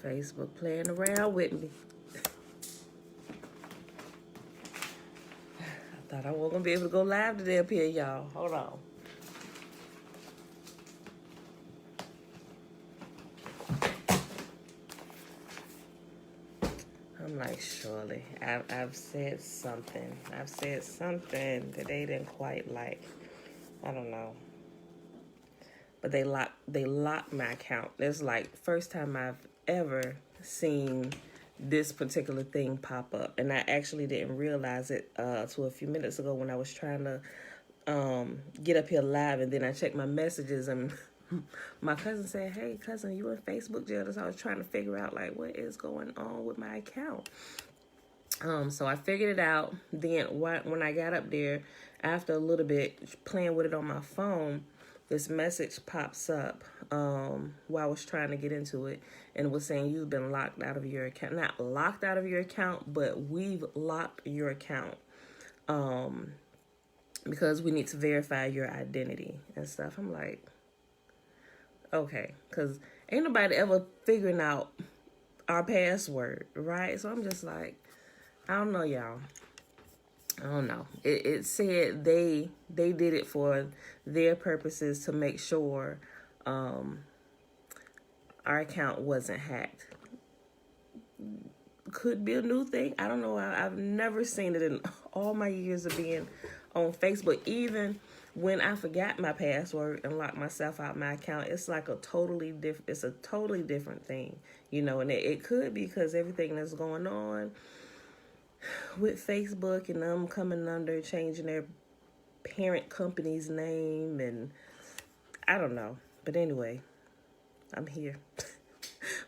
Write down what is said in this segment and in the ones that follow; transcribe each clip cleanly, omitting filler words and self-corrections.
Facebook playing around with me. I thought I wasn't going to be able to go live today up here, y'all. Hold on. I'm like, surely, I've said something. I've said something that they didn't quite like. I don't know. But they locked my account. It's like first time I've ever seen this particular thing pop up, and I actually didn't realize it till a few minutes ago when I was trying to get up here live, and then I checked my messages, and my cousin said, "Hey, cousin, you in Facebook jail?" So I was trying to figure out like what is going on with my account. So I figured it out. Then when I got up there, after a little bit playing with it on my phone, this message pops up while I was trying to get into it, and it was saying you've been locked out of your account. Not locked out of your account, but we've locked your account because we need to verify your identity and stuff. I'm like, okay, because ain't nobody ever figuring out our password, right? So I'm just like, I don't know, y'all. I don't know. It said they did it for their purposes to make sure our account wasn't hacked. Could be a new thing. I don't know. I've never seen it in all my years of being on Facebook. Even when I forgot my password and locked myself out my account, it's like a totally different thing, you know. And it could be because everything that's going on with Facebook and them coming under changing their parent company's name, and I don't know. But anyway, I'm here.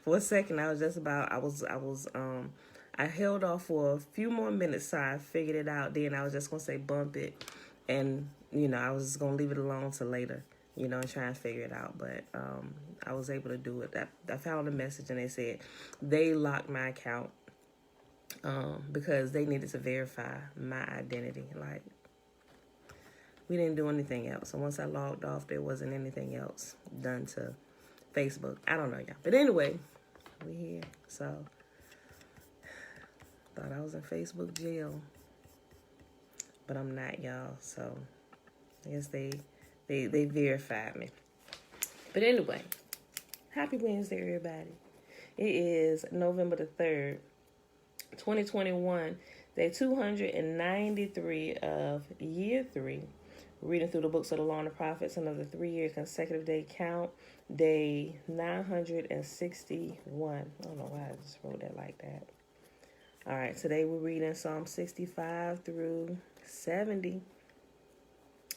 For a second, I held off for a few more minutes so I figured it out. Then I was just gonna say bump it, and you know I was just gonna leave it alone till later, you know, and try and figure it out. But I was able to do it. I found a message and they said they locked my account because they needed to verify my identity. Like, we didn't do anything else. So once I logged off, there wasn't anything else done to Facebook. I don't know, y'all. But anyway, we here. So, thought I was in Facebook jail. But I'm not, y'all. So, I guess they verified me. But anyway, happy Wednesday, everybody. It is November the 3rd. 2021, day 293 of year 3. Reading through the books of the Law and the Prophets, another 3-year consecutive day count, day 961. I don't know why I just wrote that like that. All right, today we're reading Psalm 65 through 70.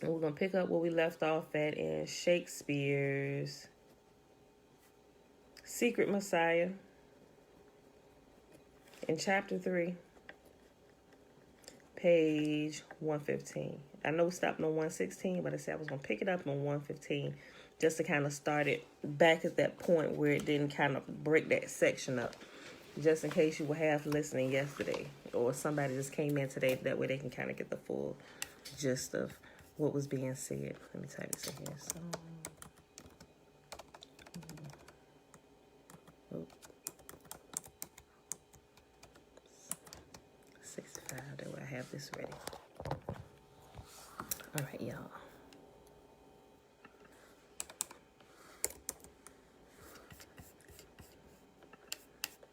And we're going to pick up where we left off at in Shakespeare's Secret Messiah. In chapter 3, page 115. I know we stopped on 116, but I said I was going to pick it up on 115 just to kind of start it back at that point where it didn't kind of break that section up, just in case you were half listening yesterday or somebody just came in today. That way they can kind of get the full gist of what was being said. Let me type this in here. So, 65, that way I have this ready. All right, y'all.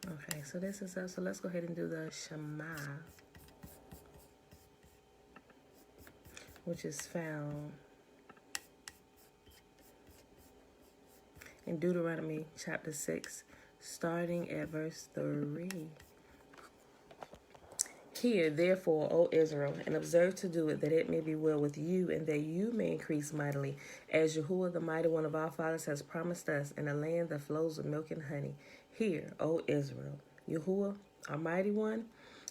Okay, so this is us. So let's go ahead and do the Shema, which is found in Deuteronomy chapter 6, starting at verse 3. Hear, therefore, O Israel, and observe to do it, that it may be well with you, and that you may increase mightily, as Yahuwah, the mighty one of our fathers, has promised us, in a land that flows with milk and honey. Hear, O Israel, Yahuwah, our mighty one,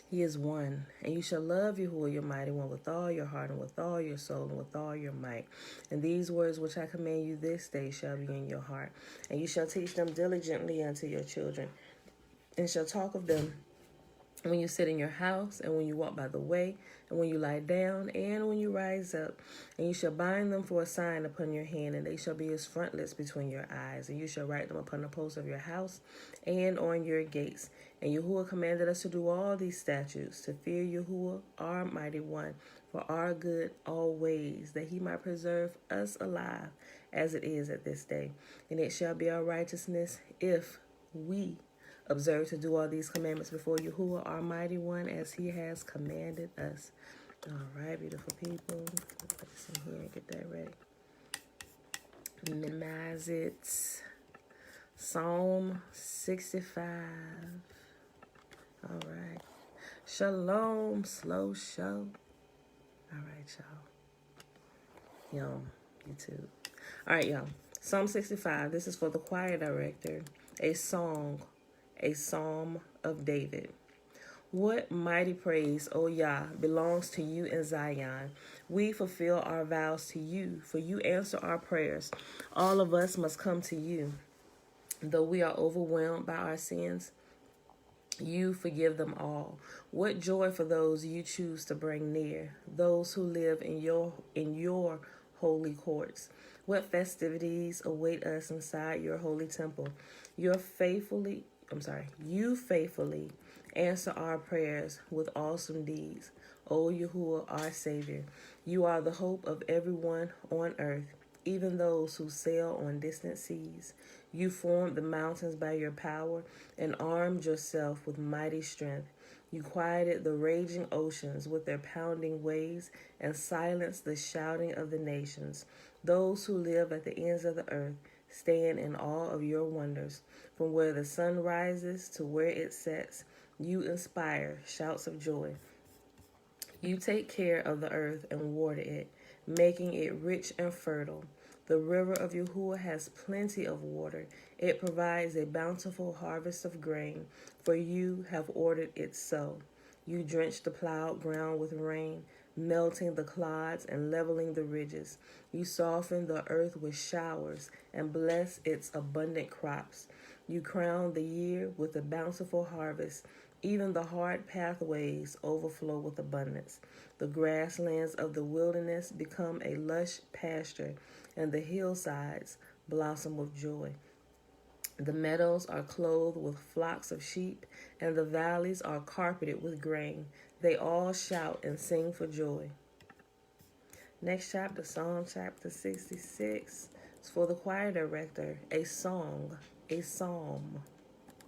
he is one, and you shall love Yahuwah, your mighty one, with all your heart, and with all your soul, and with all your might. And these words which I command you this day shall be in your heart, and you shall teach them diligently unto your children, and shall talk of them when you sit in your house, and when you walk by the way, and when you lie down, and when you rise up. And you shall bind them for a sign upon your hand, and they shall be as frontlets between your eyes. And you shall write them upon the posts of your house and on your gates. And Yahuwah commanded us to do all these statutes, to fear Yahuwah, our mighty one, for our good always, that he might preserve us alive, as it is at this day. And it shall be our righteousness if we observe to do all these commandments before Yahuwah, our mighty one, as he has commanded us. All right, beautiful people. Put this in here and get that ready. Memorize it. Psalm 65. All right. Shalom, slow show. All right, y'all. Yo, YouTube. All right, y'all. Psalm 65. This is for the choir director. A song. A psalm of David. What mighty praise, O Yah, belongs to you in Zion. We fulfill our vows to you, for you answer our prayers. All of us must come to you. Though we are overwhelmed by our sins, you forgive them all. What joy for those you choose to bring near, those who live in your holy courts. What festivities await us inside your holy temple. You faithfully answer our prayers with awesome deeds. O Yahuwah, our Savior, you are the hope of everyone on earth, even those who sail on distant seas. You formed the mountains by your power and armed yourself with mighty strength. You quieted the raging oceans with their pounding waves and silenced the shouting of the nations. Those who live at the ends of the earth stand in awe of your wonders. From where the sun rises to where it sets, you inspire shouts of joy. You take care of the earth and water it, making it rich and fertile. The river of Yahuwah has plenty of water. It provides a bountiful harvest of grain, for you have ordered it so. You drench the plowed ground with rain, melting the clods and leveling the ridges. You soften the earth with showers and bless its abundant crops. You crown the year with a bountiful harvest. Even the hard pathways overflow with abundance. The grasslands of the wilderness become a lush pasture, and the hillsides blossom with joy. The meadows are clothed with flocks of sheep, and the valleys are carpeted with grain. They all shout and sing for joy. Next chapter, Psalm chapter 66. It's for the choir director. A song, a psalm.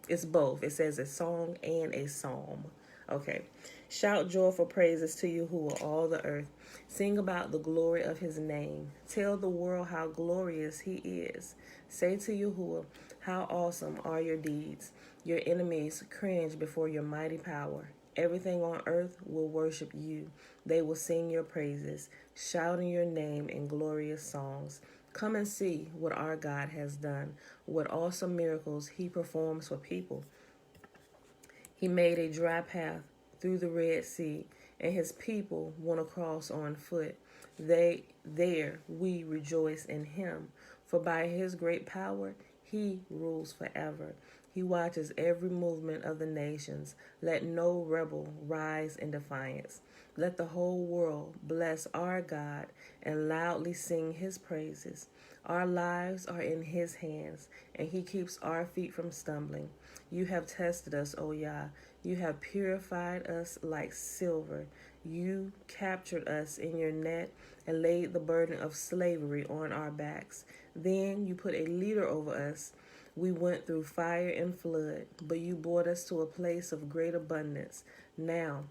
It's both. It says a song and a psalm. Okay. Shout joyful praises to Yahuwah, all the earth. Sing about the glory of his name. Tell the world how glorious he is. Say to Yahuwah, how awesome are your deeds. Your enemies cringe before your mighty power. Everything on earth will worship you. They will sing your praises, shouting your name in glorious songs. Come and see what our God has done, what awesome miracles he performs for people. He made a dry path through the Red Sea, and his people went across on foot. There we rejoice in him, for by his great power he rules forever. He watches every movement of the nations. Let no rebel rise in defiance. Let the whole world bless our God and loudly sing his praises. Our lives are in his hands, and he keeps our feet from stumbling. You have tested us, O Yah. You have purified us like silver. You captured us in your net and laid the burden of slavery on our backs. Then you put a leader over us. We went through fire and flood, but you brought us to a place of great abundance. Now,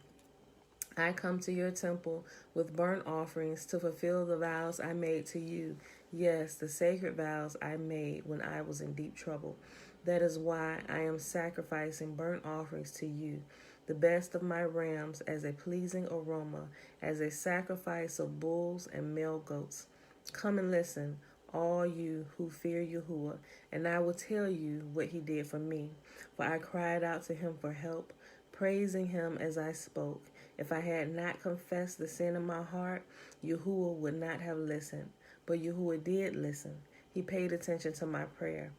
I come to your temple with burnt offerings to fulfill the vows I made to you. Yes, the sacred vows I made when I was in deep trouble. That is why I am sacrificing burnt offerings to you, the best of my rams as a pleasing aroma, as a sacrifice of bulls and male goats. Come and listen, all you who fear Yahuwah, and I will tell you what he did for me. For I cried out to him for help, praising him as I spoke. If I had not confessed the sin in my heart, Yahuwah would not have listened. But Yahuwah did listen. He paid attention to my prayer.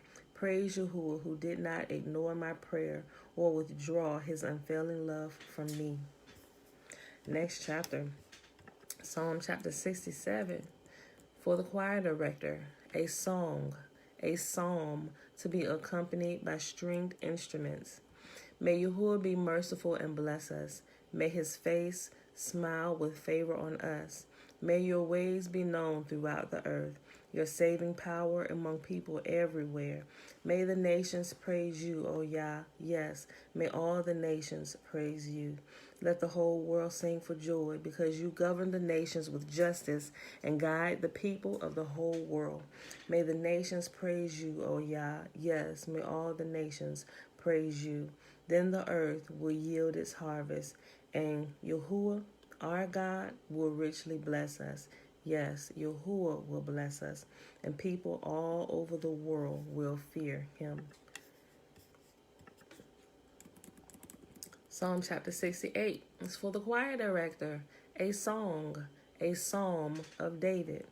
praise Yahuwah, who did not ignore my prayer or withdraw his unfailing love from me. Next chapter, Psalm chapter 67. For the choir director, a song, a psalm to be accompanied by stringed instruments. May Yahuwah be merciful and bless us. May his face smile with favor on us. May your ways be known throughout the earth, your saving power among people everywhere. May the nations praise you, O Yah. Yes, may all the nations praise you. Let the whole world sing for joy, because you govern the nations with justice and guide the people of the whole world. May the nations praise you, O Yah. Yes, may all the nations praise you. Then the earth will yield its harvest, and Yahuwah, our God, will richly bless us. Yes, Yahuwah will bless us, and people all over the world will fear him. Psalm chapter 68 is for the choir director, a song, a psalm of David.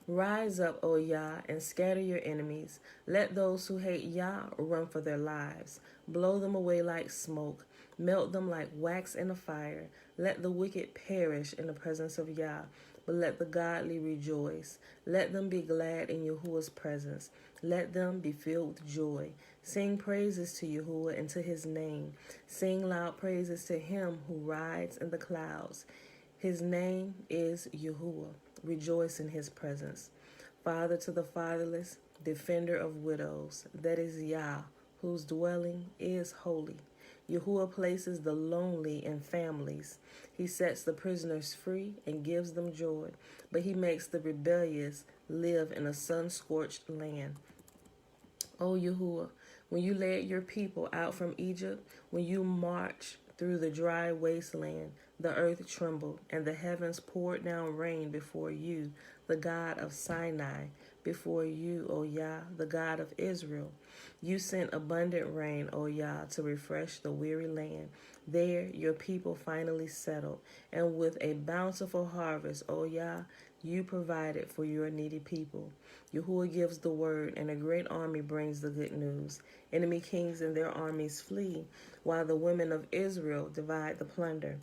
Rise up, O Yah, and scatter your enemies. Let those who hate Yah run for their lives. Blow them away like smoke. Melt them like wax in a fire. Let the wicked perish in the presence of Yah, but let the godly rejoice. Let them be glad in Yahuwah's presence. Let them be filled with joy. Sing praises to Yahuwah and to his name. Sing loud praises to him who rides in the clouds. His name is Yahuwah. Rejoice in his presence. Father to the fatherless, defender of widows, that is Yah, whose dwelling is holy. Yahuwah places the lonely in families. He sets the prisoners free and gives them joy, but he makes the rebellious live in a sun-scorched land. O Yahuwah, when you led your people out from Egypt, when you marched through the dry wasteland, the earth trembled, and the heavens poured down rain before you, the God of Sinai, before you, O Yah, the God of Israel. You sent abundant rain, O Yah, to refresh the weary land. There your people finally settled, and with a bountiful harvest, O Yah, you provided for your needy people. Yahuwah gives the word, and a great army brings the good news. Enemy kings and their armies flee, while the women of Israel divide the plunder.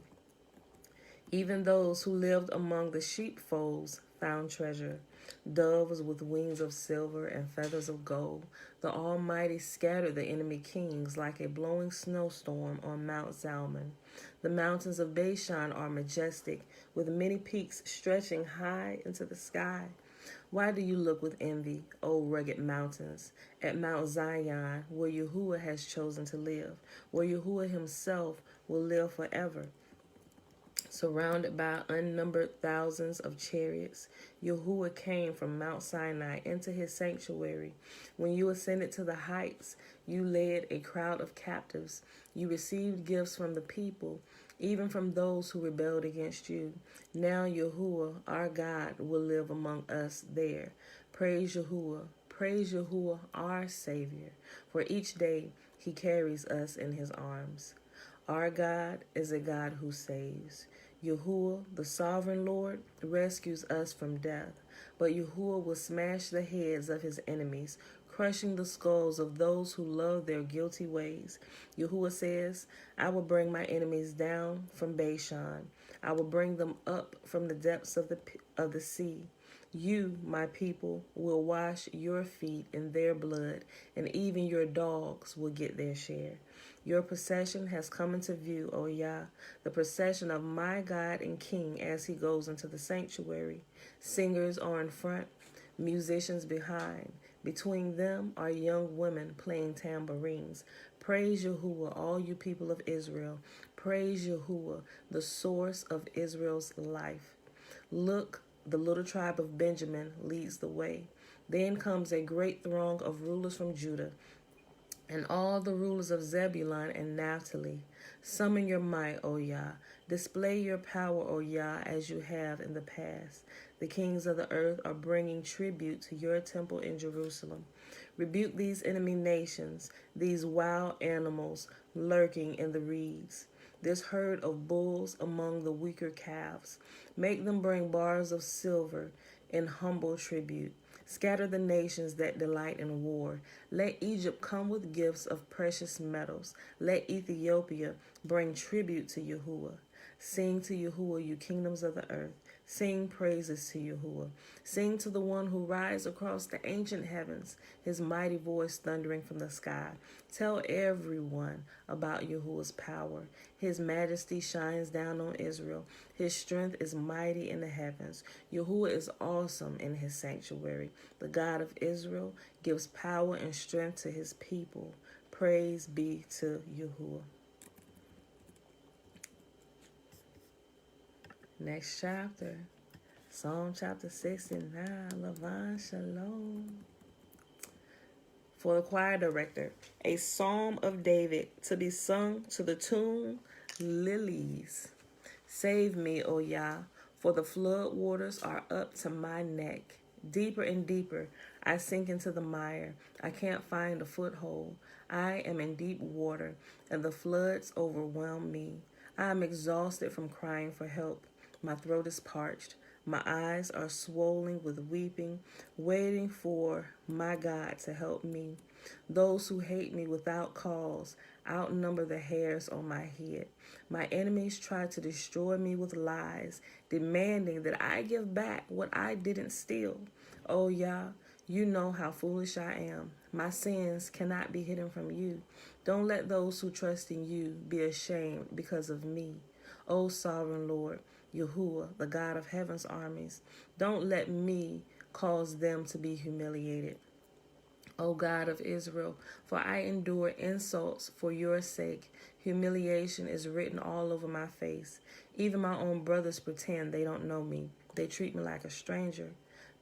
Even those who lived among the sheepfolds found treasure, doves with wings of silver and feathers of gold. The Almighty scattered the enemy kings like a blowing snowstorm on Mount Zalmon. The mountains of Bashan are majestic, with many peaks stretching high into the sky. Why do you look with envy, O rugged mountains, at Mount Zion, where Yahuwah has chosen to live, where Yahuwah himself will live forever? Surrounded by unnumbered thousands of chariots, Yahuwah came from Mount Sinai into his sanctuary. When you ascended to the heights, you led a crowd of captives. You received gifts from the people, even from those who rebelled against you. Now Yahuwah, our God, will live among us there. Praise Yahuwah, our Savior, for each day he carries us in his arms. Our God is a God who saves. Yahuwah, the sovereign Lord, rescues us from death. But Yahuwah will smash the heads of his enemies, crushing the skulls of those who love their guilty ways. Yahuwah says, I will bring my enemies down from Bashan. I will bring them up from the depths of the sea. You, my people, will wash your feet in their blood, and even your dogs will get their share. Your procession has come into view, O Yah, the procession of my God and King as he goes into the sanctuary. Singers are in front, musicians behind. Between them are young women playing tambourines. Praise Yahuwah, all you people of Israel. Praise Yahuwah, the source of Israel's life. Look, the little tribe of Benjamin leads the way. Then comes a great throng of rulers from Judah, and all the rulers of Zebulun and Naphtali. Summon your might, O Yah. Display your power, O Yah, as you have in the past. The kings of the earth are bringing tribute to your temple in Jerusalem. Rebuke these enemy nations, these wild animals lurking in the reeds, this herd of bulls among the weaker calves. Make them bring bars of silver in humble tribute. Scatter the nations that delight in war. Let Egypt come with gifts of precious metals. Let Ethiopia bring tribute to Yahuwah. Sing to Yahuwah, you kingdoms of the earth. Sing praises to Yahuwah. Sing to the one who rides across the ancient heavens, his mighty voice thundering from the sky. Tell everyone about Yahuwah's power. His majesty shines down on Israel. His strength is mighty in the heavens. Yahuwah is awesome in his sanctuary. The God of Israel gives power and strength to his people. Praise be to Yahuwah. Next chapter, Psalm chapter 69, Lavan Shalom. For the choir director, a psalm of David to be sung to the tune, Lilies. Save me, O Yah, for the flood waters are up to my neck. Deeper and deeper, I sink into the mire. I can't find a foothold. I am in deep water, and the floods overwhelm me. I am exhausted from crying for help. My throat is parched. My eyes are swollen with weeping, waiting for my God to help me. Those who hate me without cause outnumber the hairs on my head. My enemies try to destroy me with lies, demanding that I give back what I didn't steal. Oh, Yah, you know how foolish I am. My sins cannot be hidden from you. Don't let those who trust in you be ashamed because of me. O sovereign Lord, Yahuwah, the God of heaven's armies, don't let me cause them to be humiliated. O God of Israel, for I endure insults for your sake. Humiliation is written all over my face. Even my own brothers pretend they don't know me. They treat me like a stranger.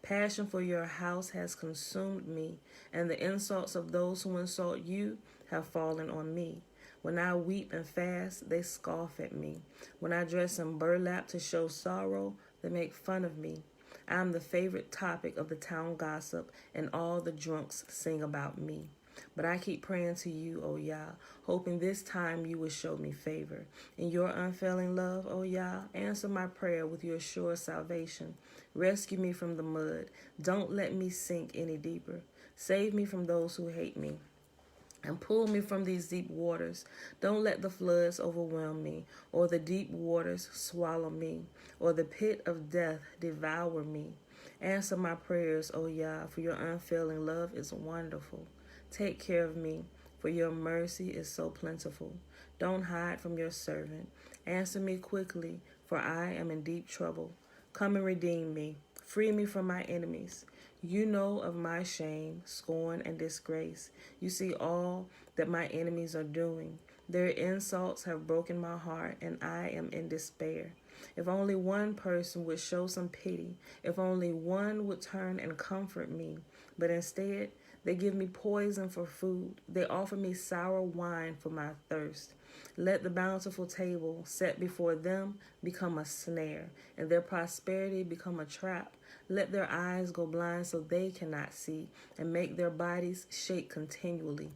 Passion for your house has consumed me, and the insults of those who insult you have fallen on me. When I weep and fast, they scoff at me. When I dress in burlap to show sorrow, they make fun of me. I am the favorite topic of the town gossip, and all the drunks sing about me. But I keep praying to you, O Yah, hoping this time you will show me favor. In your unfailing love, O Yah, answer my prayer with your sure salvation. Rescue me from the mud. Don't let me sink any deeper. Save me from those who hate me, and pull me from these deep waters. Don't let the floods overwhelm me, or the deep waters swallow me, or the pit of death devour me. Answer my prayers, O Yah, for your unfailing love is wonderful. Take care of me, for your mercy is so plentiful. Don't hide from your servant. Answer me quickly, for I am in deep trouble. Come and redeem me. Free me from my enemies. You know of my shame, scorn, and disgrace. You see all that my enemies are doing. Their insults have broken my heart, and I am in despair. If only one person would show some pity, if only one would turn and comfort me. But instead, they give me poison for food. They offer me sour wine for my thirst. Let the bountiful table set before them become a snare, and their prosperity become a trap. Let their eyes go blind so they cannot see, and make their bodies shake continually.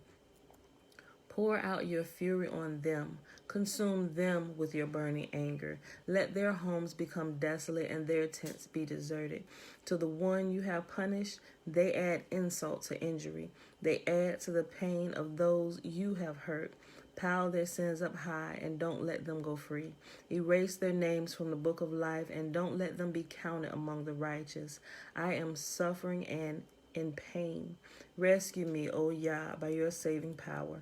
Pour out your fury on them. Consume them with your burning anger. Let their homes become desolate and their tents be deserted. To the one you have punished, they add insult to injury. They add to the pain of those you have hurt. Pile their sins up high and don't let them go free. Erase their names from the book of life and don't let them be counted among the righteous. I am suffering and in pain. Rescue me, O Yah, by your saving power.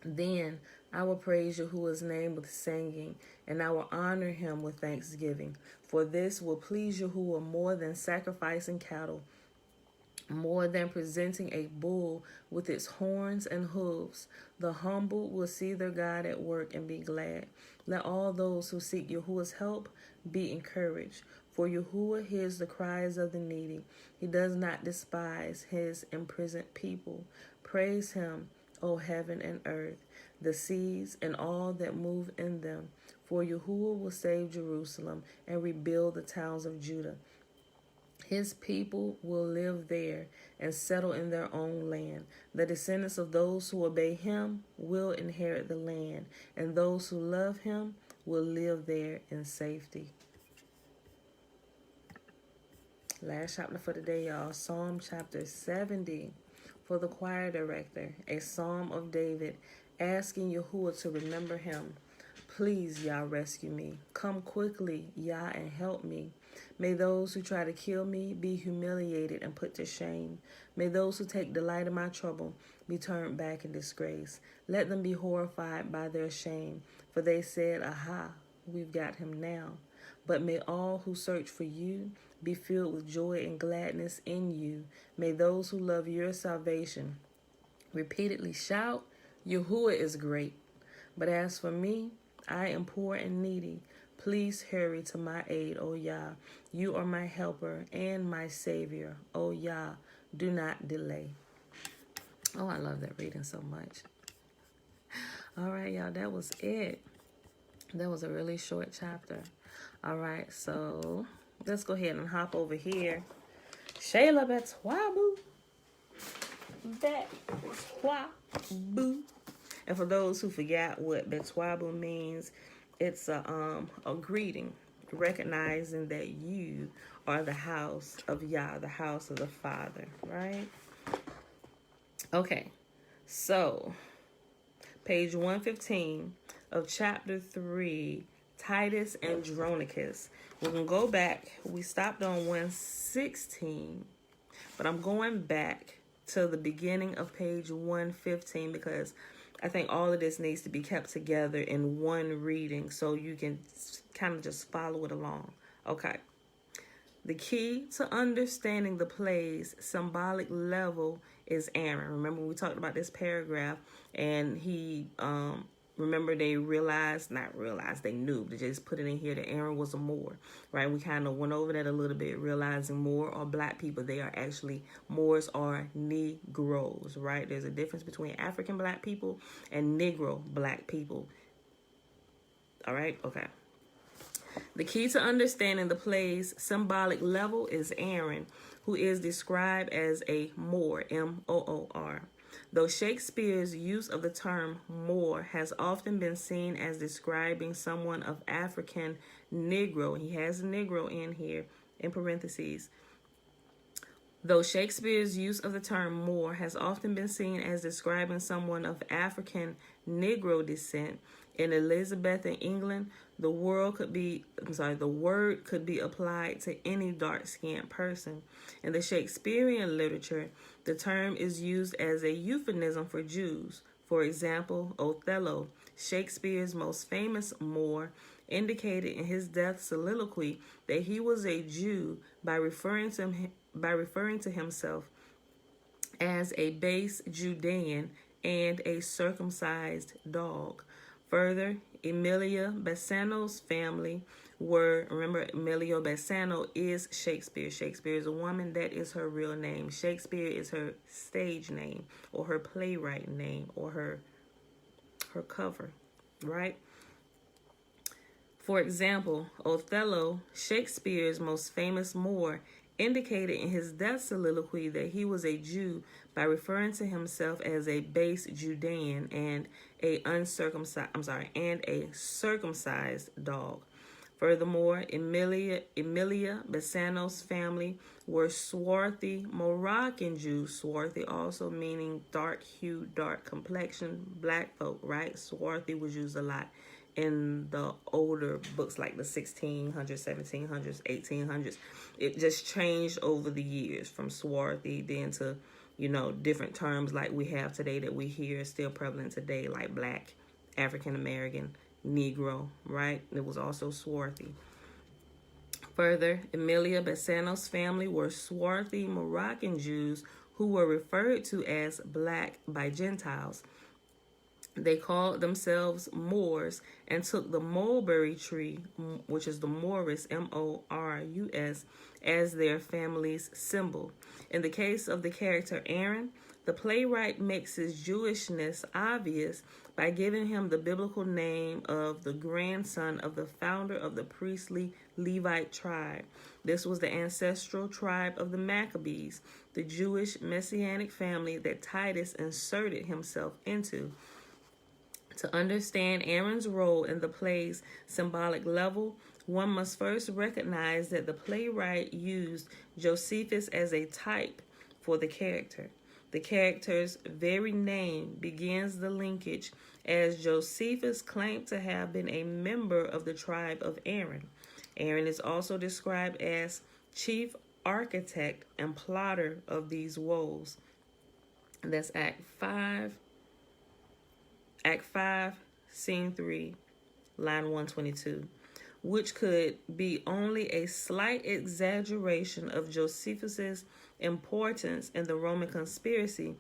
Then I will praise Yahuwah's name with singing, and I will honor him with thanksgiving. For this will please Yahuwah more than sacrificing cattle, more than presenting a bull with its horns and hooves. The humble will see their God at work and be glad. Let all those who seek Yahuwah's help be encouraged. For Yahuwah hears the cries of the needy. He does not despise his imprisoned people. Praise him, O heaven and earth, the seas and all that move in them. For Yahuwah will save Jerusalem and rebuild the towns of Judah. His people will live there and settle in their own land. The descendants of those who obey him will inherit the land, and those who love him will live there in safety. Last chapter for the day, y'all. Psalm chapter 70 for the choir director. A psalm of David asking Yahuwah to remember him. Please, Yah, rescue me. Come quickly, Yah, and help me. May those who try to kill me be humiliated and put to shame. May those who take delight in my trouble be turned back in disgrace. Let them be horrified by their shame, for they said, Aha, we've got him now. But may all who search for you be filled with joy and gladness in you. May those who love your salvation repeatedly shout, Yahuwah is great. But as for me, I am poor and needy. Please hurry to my aid, O Yah. You are my helper and my savior. O Yah, do not delay. Oh, I love that reading so much. All right, y'all, that was it. That was a really short chapter. All right, so let's go ahead and hop over here. Shayla Betwabu. Betwabu. And for those who forgot what Betwabu means, it's a greeting, recognizing that you are the house of Yah, the house of the Father, right? Okay, so page 115 of chapter 3, Titus and Andronicus. We're going to go back. We stopped on 116, but I'm going back to the beginning of page 115 because I think all of this needs to be kept together in one reading so you can kind of just follow it along. Okay. The key to understanding the play's symbolic level is Aaron. Remember we talked about this paragraph and he remember they they knew. They just put it in here that Aaron was a Moor, right? We kind of went over that a little bit, realizing Moor are black people. They are actually, Moors are Negroes, right? There's a difference between African black people and Negro black people. All right? Okay. The key to understanding the play's symbolic level is Aaron, who is described as a Moor, M-O-O-R. Though Shakespeare's use of the term Moor has often been seen as describing someone of African Negro, he has Negro in here in parentheses. Though Shakespeare's use of the term Moor has often been seen as describing someone of African Negro descent, in Elizabethan England, the word could be applied to any dark-skinned person. In the Shakespearean literature, the term is used as a euphemism for Jews. For example, Othello, Shakespeare's most famous Moor, indicated in his death soliloquy that he was a Jew by referring to himself as a base Judean and a circumcised dog. Further, Emilia Bassano's family remember, Emilia Bassano is Shakespeare. Shakespeare is a woman. That is her real name. Shakespeare is her stage name or her playwright name or her cover, right? For example, Othello, Shakespeare's most famous Moor, indicated in his death soliloquy that he was a Jew by referring to himself as a base Judean and a circumcised dog. Furthermore, Emilia Bassano's family were swarthy Moroccan Jews. Swarthy also meaning dark hue, dark complexion, black folk, right? Swarthy was used a lot in the older books like the 1600s, 1700s, 1800s. It just changed over the years from swarthy then to, different terms like we have today that we hear still prevalent today, like black, African American, Negro, right? It was also swarthy. Further, Emilia Bassano's family were swarthy Moroccan Jews who were referred to as black by Gentiles. They called themselves Moors and took the mulberry tree, which is the Morus, M-O-R-U-S, as their family's symbol. In the case of the character Aaron, the playwright makes his Jewishness obvious by giving him the biblical name of the grandson of the founder of the priestly Levite tribe. This was the ancestral tribe of the Maccabees, the Jewish messianic family that Titus inserted himself into. To understand Aaron's role in the play's symbolic level, one must first recognize that the playwright used Josephus as a type for the character. The character's very name begins the linkage, as Josephus claimed to have been a member of the tribe of Aaron. Aaron is also described as chief architect and plotter of these woes. That's Act 5, Scene 3, line 122, which could be only a slight exaggeration of Josephus's importance in the Roman conspiracy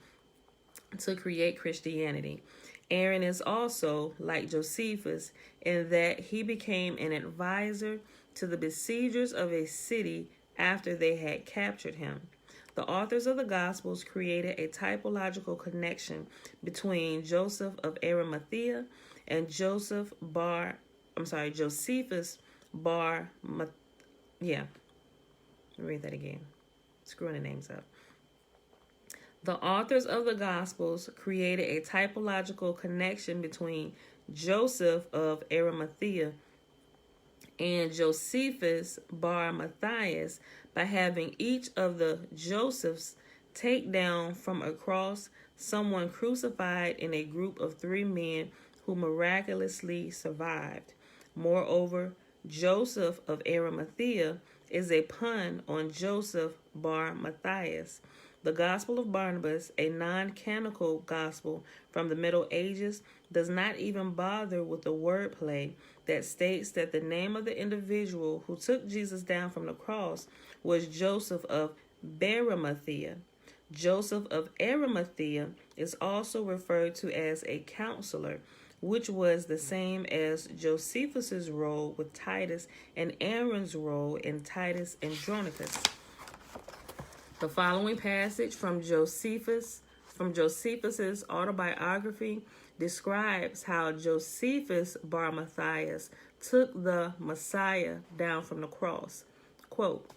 to create Christianity. Aaron is also like Josephus in that he became an advisor to the besiegers of a city after they had captured him. The authors of the Gospels created a typological connection between Joseph of Arimathea and Josephus Bar. Yeah, read that again. Screwing the names up. The authors of the Gospels created a typological connection between Joseph of Arimathea and Josephus Bar Matthias by having each of the Josephs take down from a cross someone crucified in a group of 3 men who miraculously survived. Moreover, Joseph of Arimathea is a pun on Joseph Bar Matthias. The Gospel of Barnabas, a non-canonical gospel from the Middle Ages, does not even bother with the wordplay that states that the name of the individual who took Jesus down from the cross was Joseph of Arimathea. Joseph of Arimathea is also referred to as a counselor, which was the same as Josephus's role with Titus and Aaron's role in Titus and Andronicus. The following passage from Josephus's autobiography describes how Josephus Bar Matthias took the Messiah down from the cross. Quote,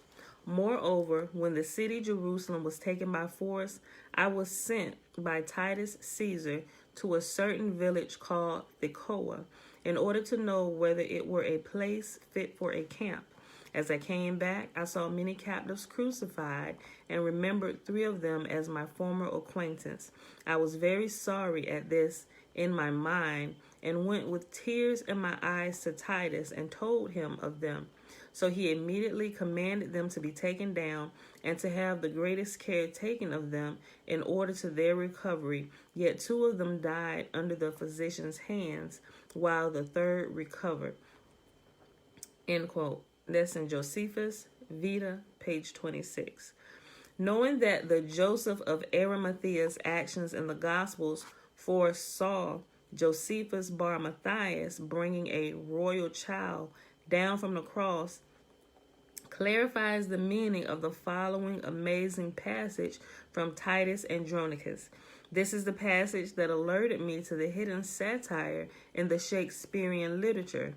"Moreover, when the city Jerusalem was taken by force, I was sent by Titus Caesar to a certain village called Thekoa, in order to know whether it were a place fit for a camp. As I came back, I saw many captives crucified and remembered 3 of them as my former acquaintance. I was very sorry at this in my mind and went with tears in my eyes to Titus and told him of them. So he immediately commanded them to be taken down and to have the greatest care taken of them in order to their recovery. Yet 2 of them died under the physician's hands, while the 3rd recovered." End quote. That's in Josephus Vita, page 26. Knowing that the Joseph of Arimathea's actions in the Gospels foresaw Josephus Bar Matthias bringing a royal child down from the cross clarifies the meaning of the following amazing passage from Titus and Andronicus. This is the passage that alerted me to the hidden satire in the Shakespearean literature.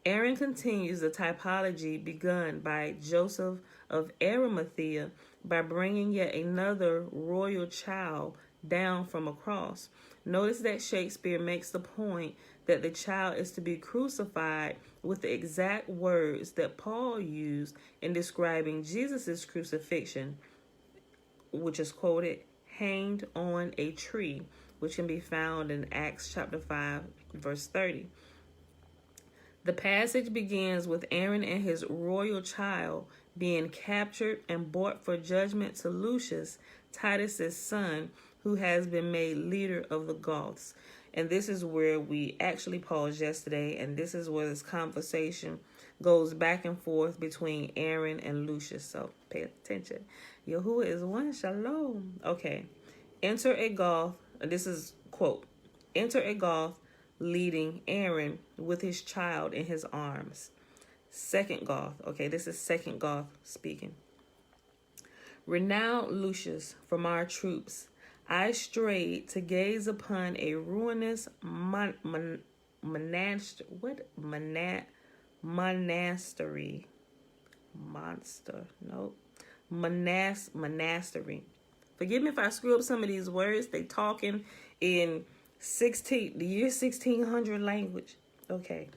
Aaron continues the typology begun by Joseph of Arimathea by bringing yet another royal child down from a cross. Notice that Shakespeare makes the point that the child is to be crucified with the exact words that Paul used in describing Jesus' crucifixion, which is quoted, "hanged on a tree," which can be found in Acts chapter 5, verse 30. The passage begins with Aaron and his royal child being captured and brought for judgment to Lucius, Titus's son, who has been made leader of the Goths. And this is where we actually paused yesterday, and this is where this conversation goes back and forth between Aaron and Lucius. So pay attention. Yahuwah is one, shalom. Okay. Enter a Goth. This is quote. "Enter a Goth leading Aaron with his child in his arms." Second Goth. Okay, this is second Goth speaking. "Renowned Lucius, from our troops, I strayed to gaze upon a ruinous monastery. Monastery. Forgive me if I screw up some of these words. They talking in the year 1600 language. Okay.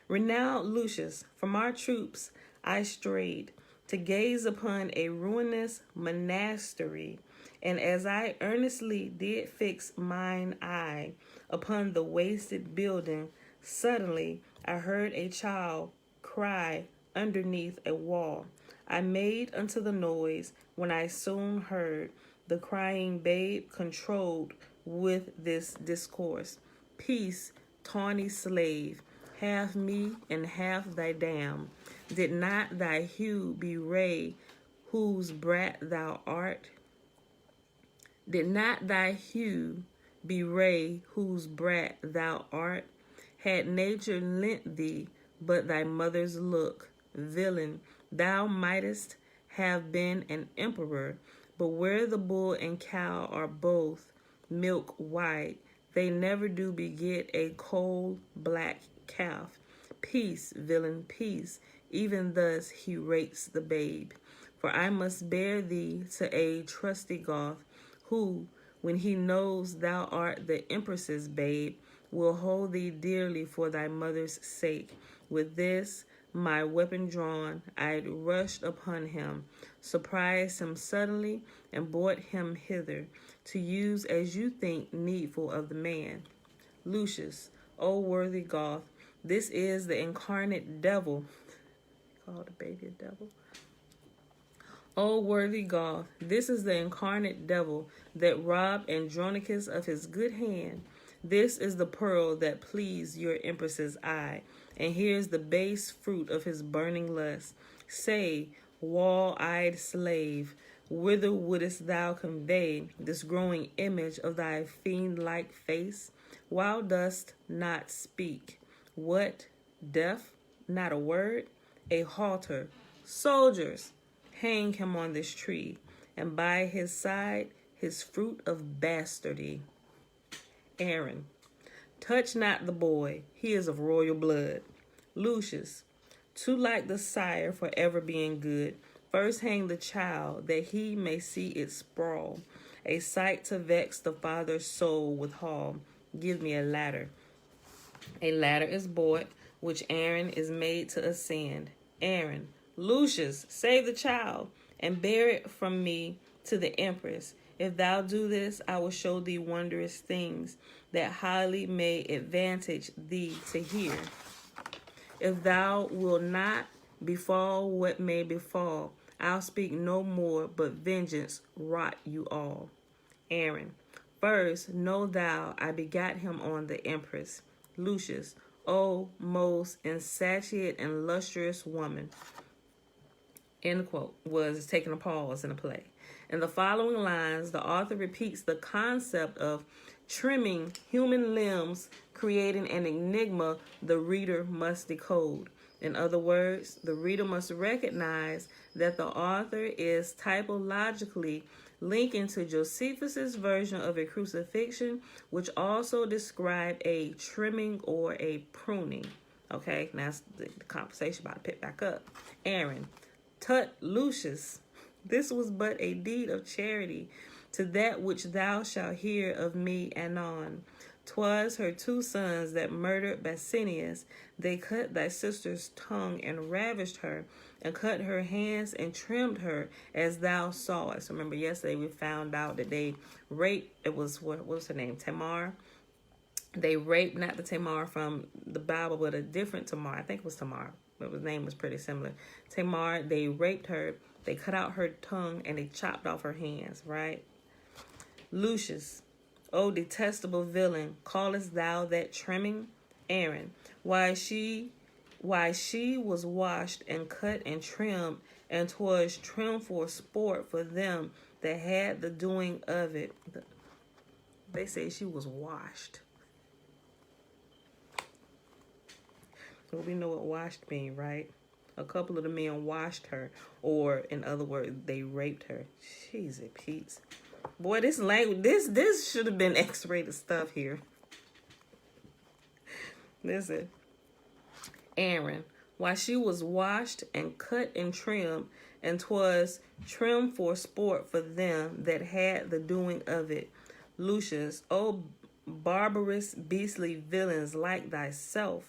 Renowned Lucius, from our troops I strayed to gaze upon a ruinous monastery, and as I earnestly did fix mine eye upon the wasted building, suddenly I heard a child cry underneath a wall. I made unto the noise, when I soon heard the crying babe controlled with this discourse. Peace, tawny slave, half me and half thy dam. Did not thy hue bewray whose brat thou art? Did not thy hue bewray whose brat thou art? Had nature lent thee but thy mother's look, villain, thou mightest have been an emperor, but where the bull and cow are both milk white, they never do beget a coal black calf. Peace, villain, peace. Even thus he rates the babe. For I must bear thee to a trusty Goth, who, when he knows thou art the empress's babe, will hold thee dearly for thy mother's sake. With this, my weapon drawn, I rushed upon him, surprised him suddenly, and brought him hither, to use as you think needful of the man. Lucius, O worthy Goth, this is the incarnate devil. Called the baby a devil. O worthy Goth, this is the incarnate devil that robbed Andronicus of his good hand. This is the pearl that pleased your empress's eye, and here's the base fruit of his burning lust. Say, wall-eyed slave, whither wouldest thou convey this growing image of thy fiend-like face? Why dost not speak? What, deaf? Not a word? A halter. Soldiers, hang him on this tree, and by his side his fruit of bastardy. Aaron, touch not the boy, he is of royal blood. Lucius, too like the sire for ever being good, first hang the child, that he may see it sprawl, a sight to vex the father's soul withal. Give me a ladder. A ladder is bought, which Aaron is made to ascend. Aaron, Lucius, save the child, and bear it from me to the empress. If thou do this, I will show thee wondrous things that highly may advantage thee to hear. If thou wilt not, befall what may befall, I'll speak no more, but vengeance rot you all. Aaron, first know thou I begat him on the empress. Lucius, O most insatiate and lustrous woman. End quote. Was taking a pause in a play. In the following lines, the author repeats the concept of trimming human limbs, creating an enigma the reader must decode. In other words, the reader must recognize that the author is typologically linking to Josephus's version of a crucifixion, which also described a trimming or a pruning. Okay, now the conversation about to pick back up. Aaron, tut Lucius, this was but a deed of charity to that which thou shalt hear of me anon. 'Twas her 2 sons that murdered Basinius. They cut thy sister's tongue and ravished her, and cut her hands and trimmed her, as thou sawest. Remember, yesterday we found out that they raped, it was, what was her name, Tamar? They raped not the Tamar from the Bible, but a different Tamar. I think it was Tamar, but his name was pretty similar. Tamar, they raped her, they cut out her tongue, and they chopped off her hands, right? Lucius, O detestable villain, callest thou that trimming? Aaron, why she was washed and cut and trimmed, and 'twas trimmed for sport for them that had the doing of it. They say she was washed. Well, we know what washed means, right? A couple of the men washed her, or in other words, they raped her. Jeez, Pete. Boy, this language, this should have been X-rated stuff here. Listen. Aaron, why she was washed and cut and trimmed, and 'twas trimmed for sport for them that had the doing of it. Lucius, O barbarous, beastly villains like thyself,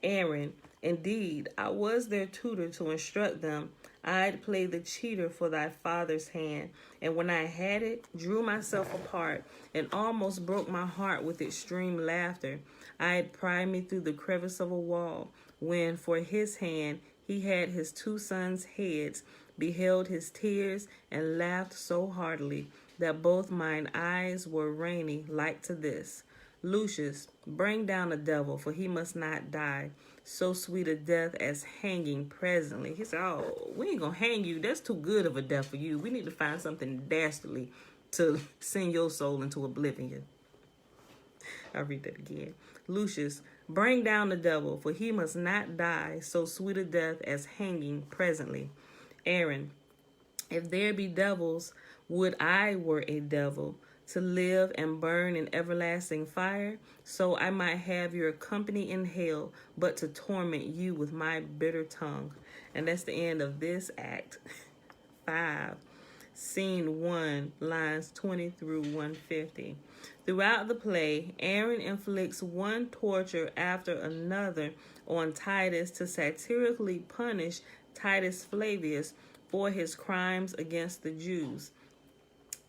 Aaron. Indeed, I was their tutor to instruct them. I'd play the cheater for thy father's hand, and when I had it, drew myself apart, and almost broke my heart with extreme laughter. I'd pry me through the crevice of a wall, when for his hand he had his two sons' heads, beheld his tears, and laughed so heartily that both mine eyes were rainy like to this. Lucius, bring down the devil, for he must not die so sweet a death as hanging presently. He said, oh, we ain't gonna hang you. That's too good of a death for you. We need to find something dastardly to send your soul into oblivion. I'll read that again. Lucius, bring down the devil, for he must not die so sweet a death as hanging presently. Aaron, if there be devils, would I were a devil, to live and burn in everlasting fire, so I might have your company in hell, but to torment you with my bitter tongue. And that's the end of this act 5, scene 1, lines 20 through 150. Throughout the play, Aaron inflicts one torture after another on Titus to satirically punish Titus Flavius for his crimes against the Jews.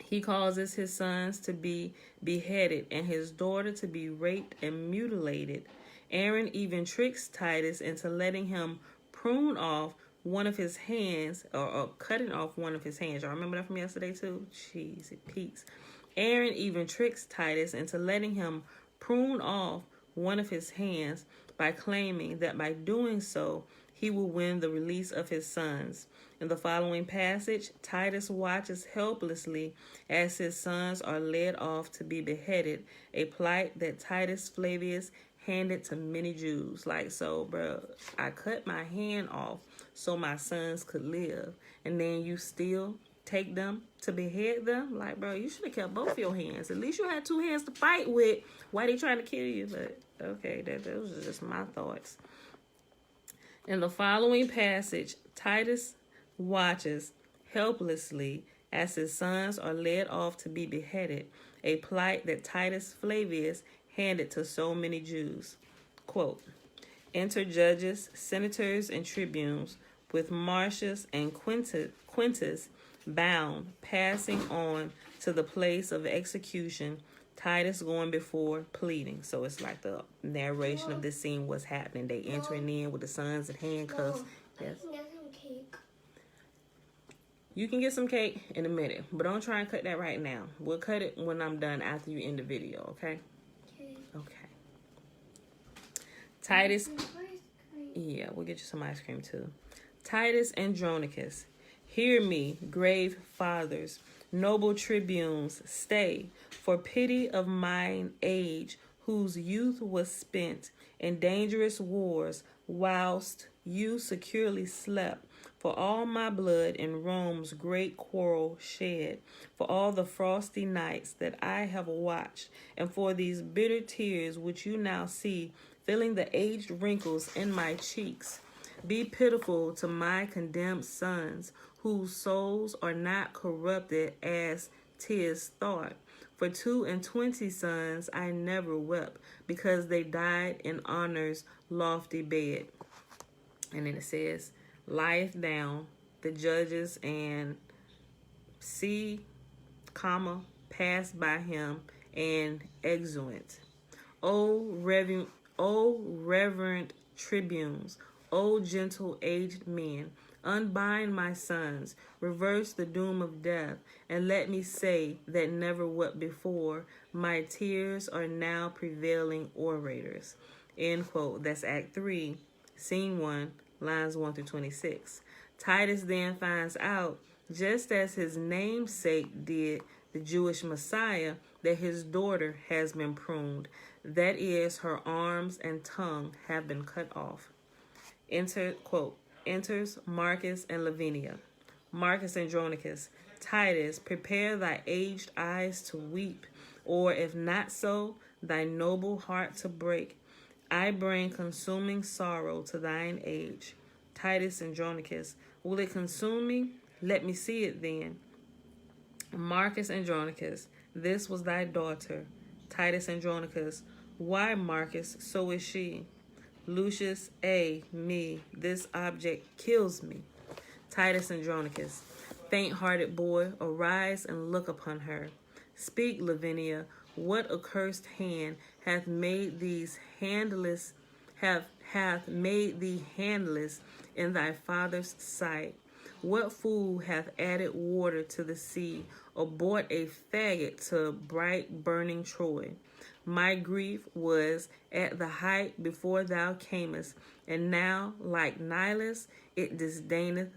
He causes his sons to be beheaded and his daughter to be raped and mutilated. Aaron even tricks Titus into letting him prune off one of his hands, or cutting off one of his hands. Y'all remember that from yesterday too? Jeez, it peaks. Aaron even tricks Titus into letting him prune off one of his hands by claiming that by doing so, he will win the release of his sons. In the following passage, Titus watches helplessly as his sons are led off to be beheaded, a plight that Titus Flavius handed to many Jews. Like, so, bro, I cut my hand off so my sons could live, and then you still take them to behead them? Like, bro, you should have kept both your hands. At least you had two hands to fight with. Why they trying to kill you? But, okay, those are just my thoughts. In the following passage, Titus watches helplessly as his sons are led off to be beheaded, a plight that Titus Flavius handed to so many Jews. Quote, enter judges, senators, and tribunes, with Marcius and Quintus bound, passing on to the place of execution, Titus going before pleading. So it's like the narration of this scene, what's happening. They entering in with the sons in handcuffs. Yes. You can get some cake in a minute, but don't try and cut that right now. We'll cut it when I'm done after you end the video, okay? Okay. Titus. Yeah, we'll get you some ice cream too. Titus Andronicus. Hear me, grave fathers, noble tribunes, stay, for pity of mine age, whose youth was spent in dangerous wars, whilst you securely slept. For all my blood in Rome's great quarrel shed, for all the frosty nights that I have watched, and for these bitter tears which you now see, filling the aged wrinkles in my cheeks. Be pitiful to my condemned sons, whose souls are not corrupted as 'tis thought. For 22 sons I never wept, because they died in honor's lofty bed. And then it says, lieth down the judges and see, comma, pass by him and exuent. O reverend tribunes, O gentle aged men, unbind my sons, reverse the doom of death, and let me say that never wept before, my tears are now prevailing orators. End quote. That's Act 3, Scene 1, lines 1 through 26. Titus then finds out, just as his namesake did the Jewish Messiah, that his daughter has been pruned. That is, her arms and tongue have been cut off. Enters Marcus and Lavinia. Marcus Andronicus. Titus, prepare thy aged eyes to weep, or if not so, thy noble heart to break. I bring consuming sorrow to thine age. Titus Andronicus. Will it consume me? Let me see it then. Marcus Andronicus. This was thy daughter. Titus Andronicus, why, Marcus, so is she. Lucius, me, this object kills me. Titus Andronicus, faint-hearted boy, arise and look upon her. Speak, Lavinia, what accursed hand hath made these handless, hath made thee handless in thy father's sight? What fool hath added water to the sea, or brought a faggot to bright burning Troy? My grief was at the height before thou camest, and now, like Nilus, it disdaineth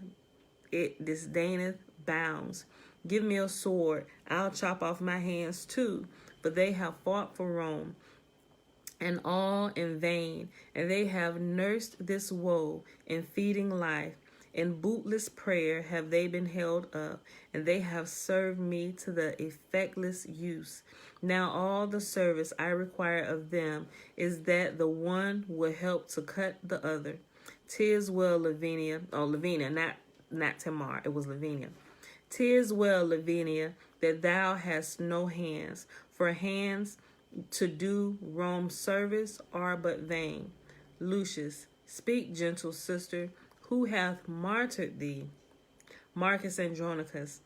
bounds. Give me a sword, I'll chop off my hands too, for they have fought for Rome, and all in vain, and they have nursed this woe in feeding life. In bootless prayer have they been held up, and they have served me to the effectless use. Now all the service I require of them is that the one will help to cut the other. 'Tis well, Lavinia, not Tamar, it was Lavinia. 'Tis well, Lavinia, that thou hast no hands, for hands to do Rome's service are but vain. Lucius, speak, gentle sister, who hath martyred thee? Marcus Andronicus,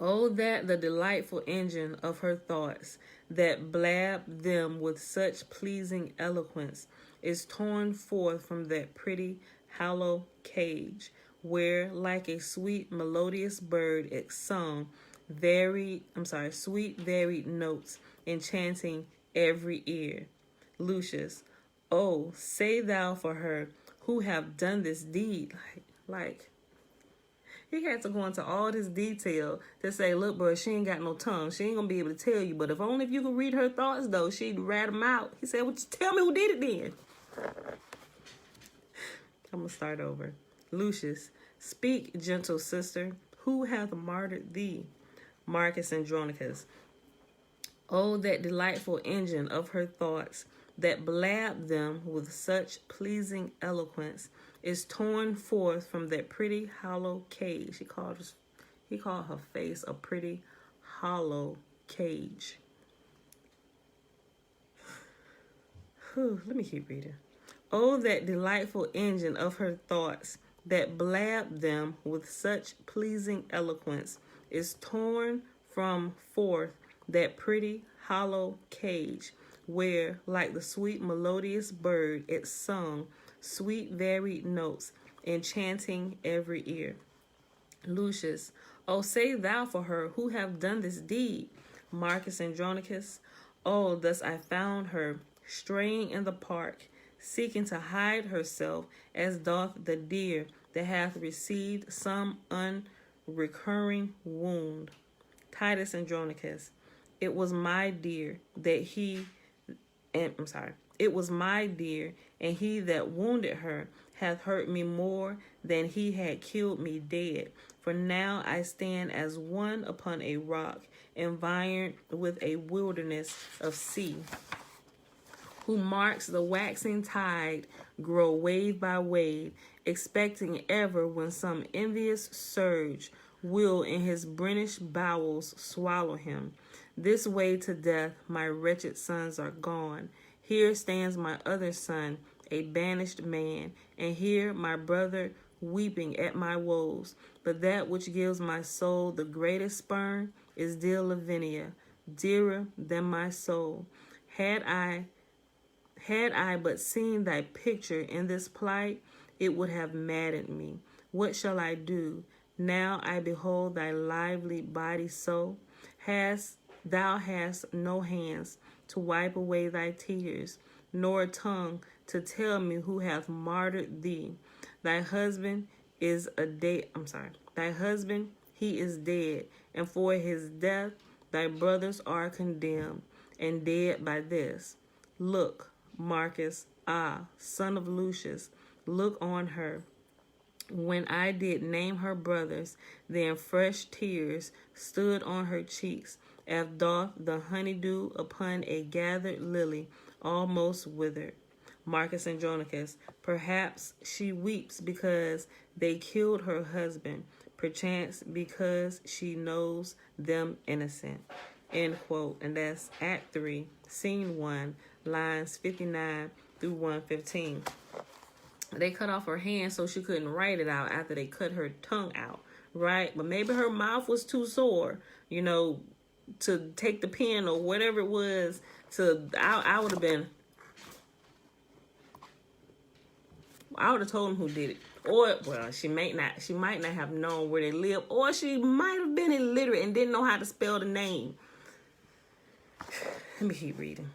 oh, that the delightful engine of her thoughts, that blabbed them with such pleasing eloquence, is torn forth from that pretty, hollow cage, where, like a sweet, melodious bird, it sung sweet, varied notes, enchanting every ear. Lucius, oh, say thou for her, who have done this deed. Like, he had to go into all this detail to say, look, bro, she ain't got no tongue. She ain't going to be able to tell you. But if only if you could read her thoughts, though, she'd rat them out. He said, well, tell me who did it then. I'm going to start over. Lucius, speak, gentle sister, who hath martyred thee? Marcus Andronicus, oh, that delightful engine of her thoughts, that blabbed them with such pleasing eloquence, is torn forth from that pretty hollow cage. He called her face a pretty hollow cage. Let me keep reading. Oh, that delightful engine of her thoughts, that blabbed them with such pleasing eloquence, is torn from forth that pretty hollow cage, where, like the sweet melodious bird, it sung sweet varied notes, enchanting every ear. Lucius, oh, say thou for her, who have done this deed? Marcus Andronicus, oh, thus I found her, straying in the park, seeking to hide herself, as doth the deer that hath received some unrecurring wound. Titus Andronicus, it was my dear, and he that wounded her hath hurt me more than he had killed me dead. For now I stand as one upon a rock, environed with a wilderness of sea, who marks the waxing tide grow wave by wave, expecting ever when some envious surge will in his British bowels swallow him. This way to death my wretched sons are gone. Here stands my other son, a banished man, and here my brother weeping at my woes. But that which gives my soul the greatest spurn is dear Lavinia, dearer than my soul. Had I but seen thy picture in this plight, it would have maddened me. What shall I do? Now I behold thy lively body so. Thou hast no hands to wipe away thy tears, nor a tongue to tell me who hath martyred thee. Thy husband, he is dead, and for his death thy brothers are condemned, and dead by this. Look, Marcus, son of Lucius, look on her. When I did name her brothers, then fresh tears stood on her cheeks, as doth the honeydew upon a gathered lily almost withered. Marcus Andronicus, perhaps she weeps because they killed her husband, perchance because she knows them innocent. end quote. And that's Act 3, Scene 1, lines 59 through 115. They cut off her hand so she couldn't write it out after they cut her tongue out, right? But maybe her mouth was too sore, you know, to take the pen or whatever it was. I would have been, I would have told him who did it. Or, well, she might not have known where they live, or she might have been illiterate and didn't know how to spell the name. Let me keep reading.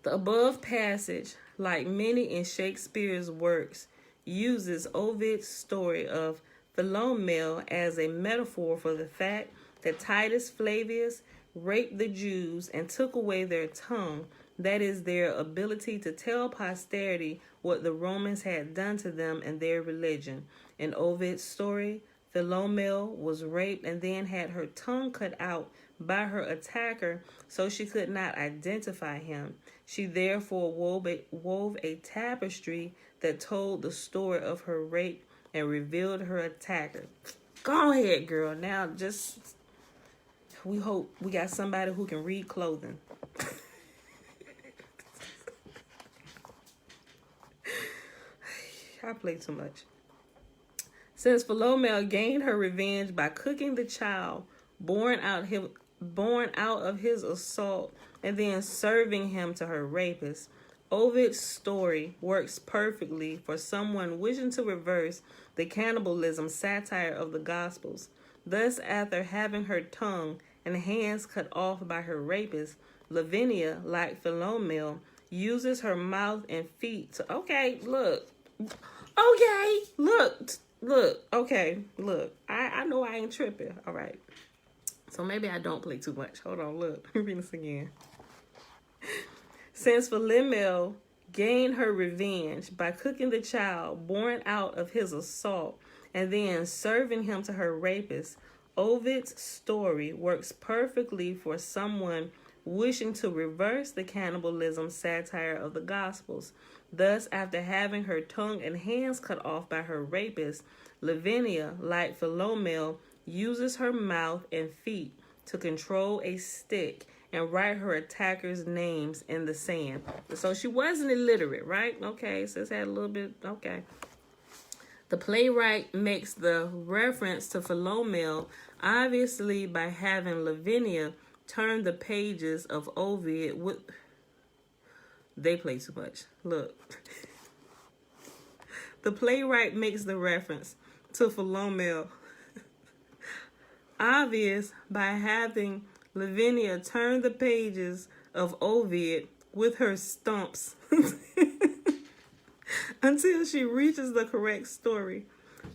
The above passage, like many in Shakespeare's works, uses Ovid's story of Philomel as a metaphor for the fact that Titus Flavius raped the Jews and took away their tongue, that is, their ability to tell posterity what the Romans had done to them and their religion. In Ovid's story, Philomel was raped and then had her tongue cut out by her attacker so she could not identify him. She therefore wove a tapestry that told the story of her rape and revealed her attacker. Go ahead, girl. Now we hope we got somebody who can read clothing. I play too much. Since Philomel gained her revenge by cooking the child born out of his assault and then serving him to her rapist, Ovid's story works perfectly for someone wishing to reverse the cannibalism satire of the Gospels. Thus, after having her tongue and hands cut off by her rapist, Lavinia, like Philomel, uses her mouth and feet to... Okay, look. I know I ain't tripping. All right. So maybe I don't play too much. Hold on, look. Let me read this again. Since Philomel gained her revenge by cooking the child born out of his assault and then serving him to her rapist, Ovid's story works perfectly for someone wishing to reverse the cannibalism satire of the Gospels. Thus, after having her tongue and hands cut off by her rapist, Lavinia, like Philomel, uses her mouth and feet to control a stick and write her attackers' names in the sand. So she wasn't illiterate, right? Okay, so it's had a little bit, okay. The playwright makes the reference to Philomel obviously by having Lavinia turn the pages of Ovid with... They play too much. Look. The playwright makes the reference to Philomel obvious by having Lavinia turn the pages of Ovid with her stumps until she reaches the correct story.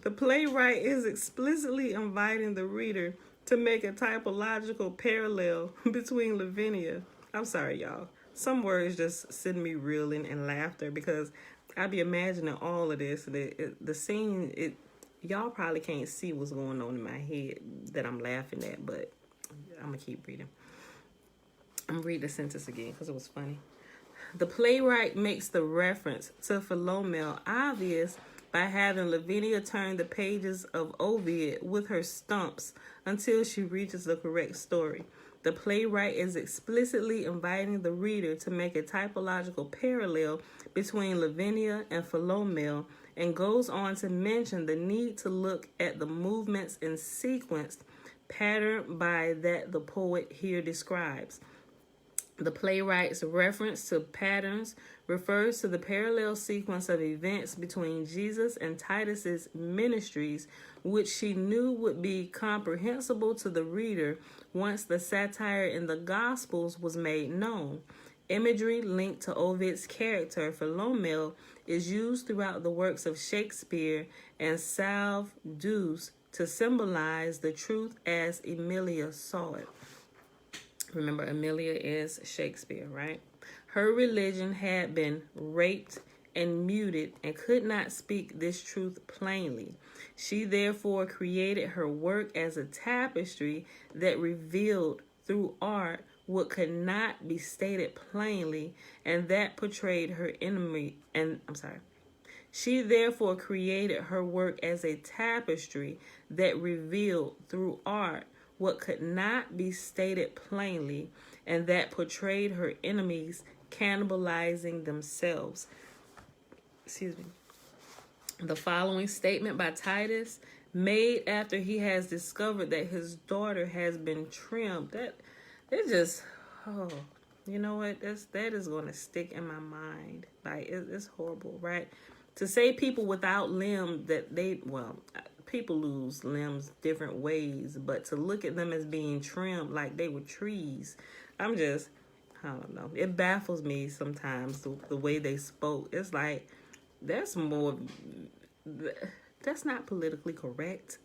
The playwright is explicitly inviting the reader to make a typological parallel between Lavinia. I'm sorry, y'all. Some words just send me reeling and laughter because I be imagining all of this. The scene, y'all probably can't see what's going on in my head that I'm laughing at, but I'm going to keep reading. I'm going to read the sentence again because it was funny. The playwright makes the reference to Philomel obvious by having Lavinia turn the pages of Ovid with her stumps until she reaches the correct story. The playwright is explicitly inviting the reader to make a typological parallel between Lavinia and Philomel and goes on to mention the need to look at the movements in sequence patterned by that the poet here describes. The playwright's reference to patterns refers to the parallel sequence of events between Jesus and Titus's ministries, which she knew would be comprehensible to the reader once the satire in the Gospels was made known. Imagery linked to Ovid's character Philomel is used throughout the works of Shakespeare and Salve Deus to symbolize the truth as Emilia saw it. Remember, Emilia is Shakespeare, right? Her religion had been raped and muted and could not speak this truth plainly. She therefore created her work as a tapestry that revealed through art what could not be stated plainly, and that portrayed her enemy. She therefore created her work as a tapestry that revealed through art what could not be stated plainly, and that portrayed her enemies cannibalizing themselves. Excuse me. The following statement by Titus, made after he has discovered that his daughter has been trimmed. That just, oh, you know what? That is going to stick in my mind. Like, it's horrible, right? To say people without limbs that people lose limbs different ways, but to look at them as being trimmed like they were trees, I don't know. It baffles me sometimes the way they spoke. It's like, that's not politically correct.